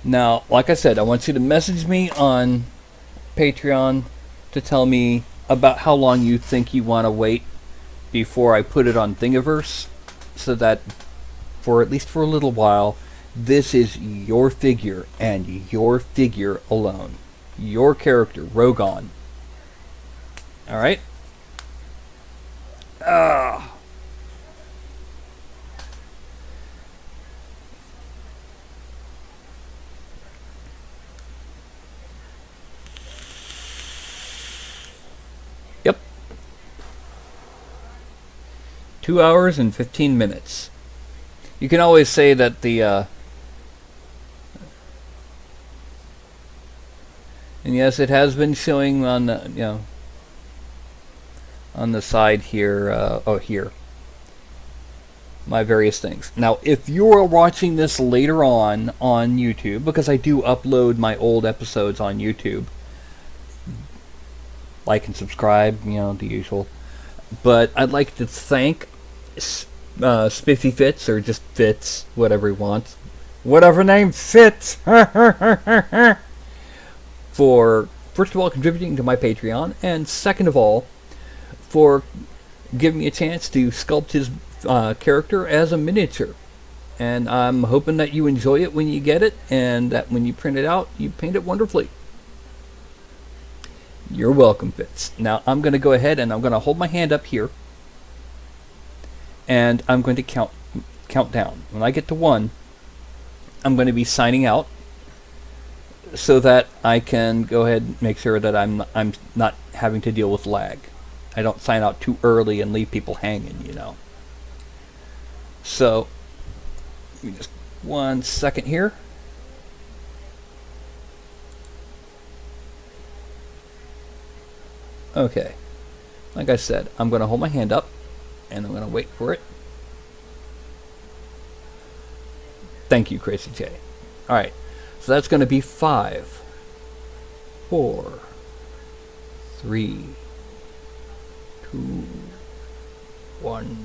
Now, like I said, I want you to message me on Patreon to tell me about how long you think you want to wait before I put it on Thingiverse, so that for at least for a little while, this is your figure and your figure alone. Your character, Rogon. Alright? 2 hours and 15 minutes. You can always say that the and yes, it has been showing on the on the side here. Here, my various things. Now, if you are watching this later on YouTube, because I do upload my old episodes on YouTube, like and subscribe, the usual. But I'd like to thank Spiffy Fits, or just Fits, whatever he wants, whatever name fits, for first of all contributing to my Patreon, and second of all for giving me a chance to sculpt his character as a miniature. And I'm hoping that you enjoy it when you get it, and that when you print it out, you paint it wonderfully. You're welcome, Fitz. Now I'm going to go ahead and I'm going to hold my hand up here, and I'm going to count down. When I get to 1, I'm going to be signing out, so that I can go ahead and make sure that I'm not having to deal with lag. I don't sign out too early and leave people hanging, So, give me just 1 second here. Okay. Like I said, I'm going to hold my hand up, and I'm going to wait for it. Thank you, Crazy J. Alright, so that's going to be 5, 4, 3, 2, 1.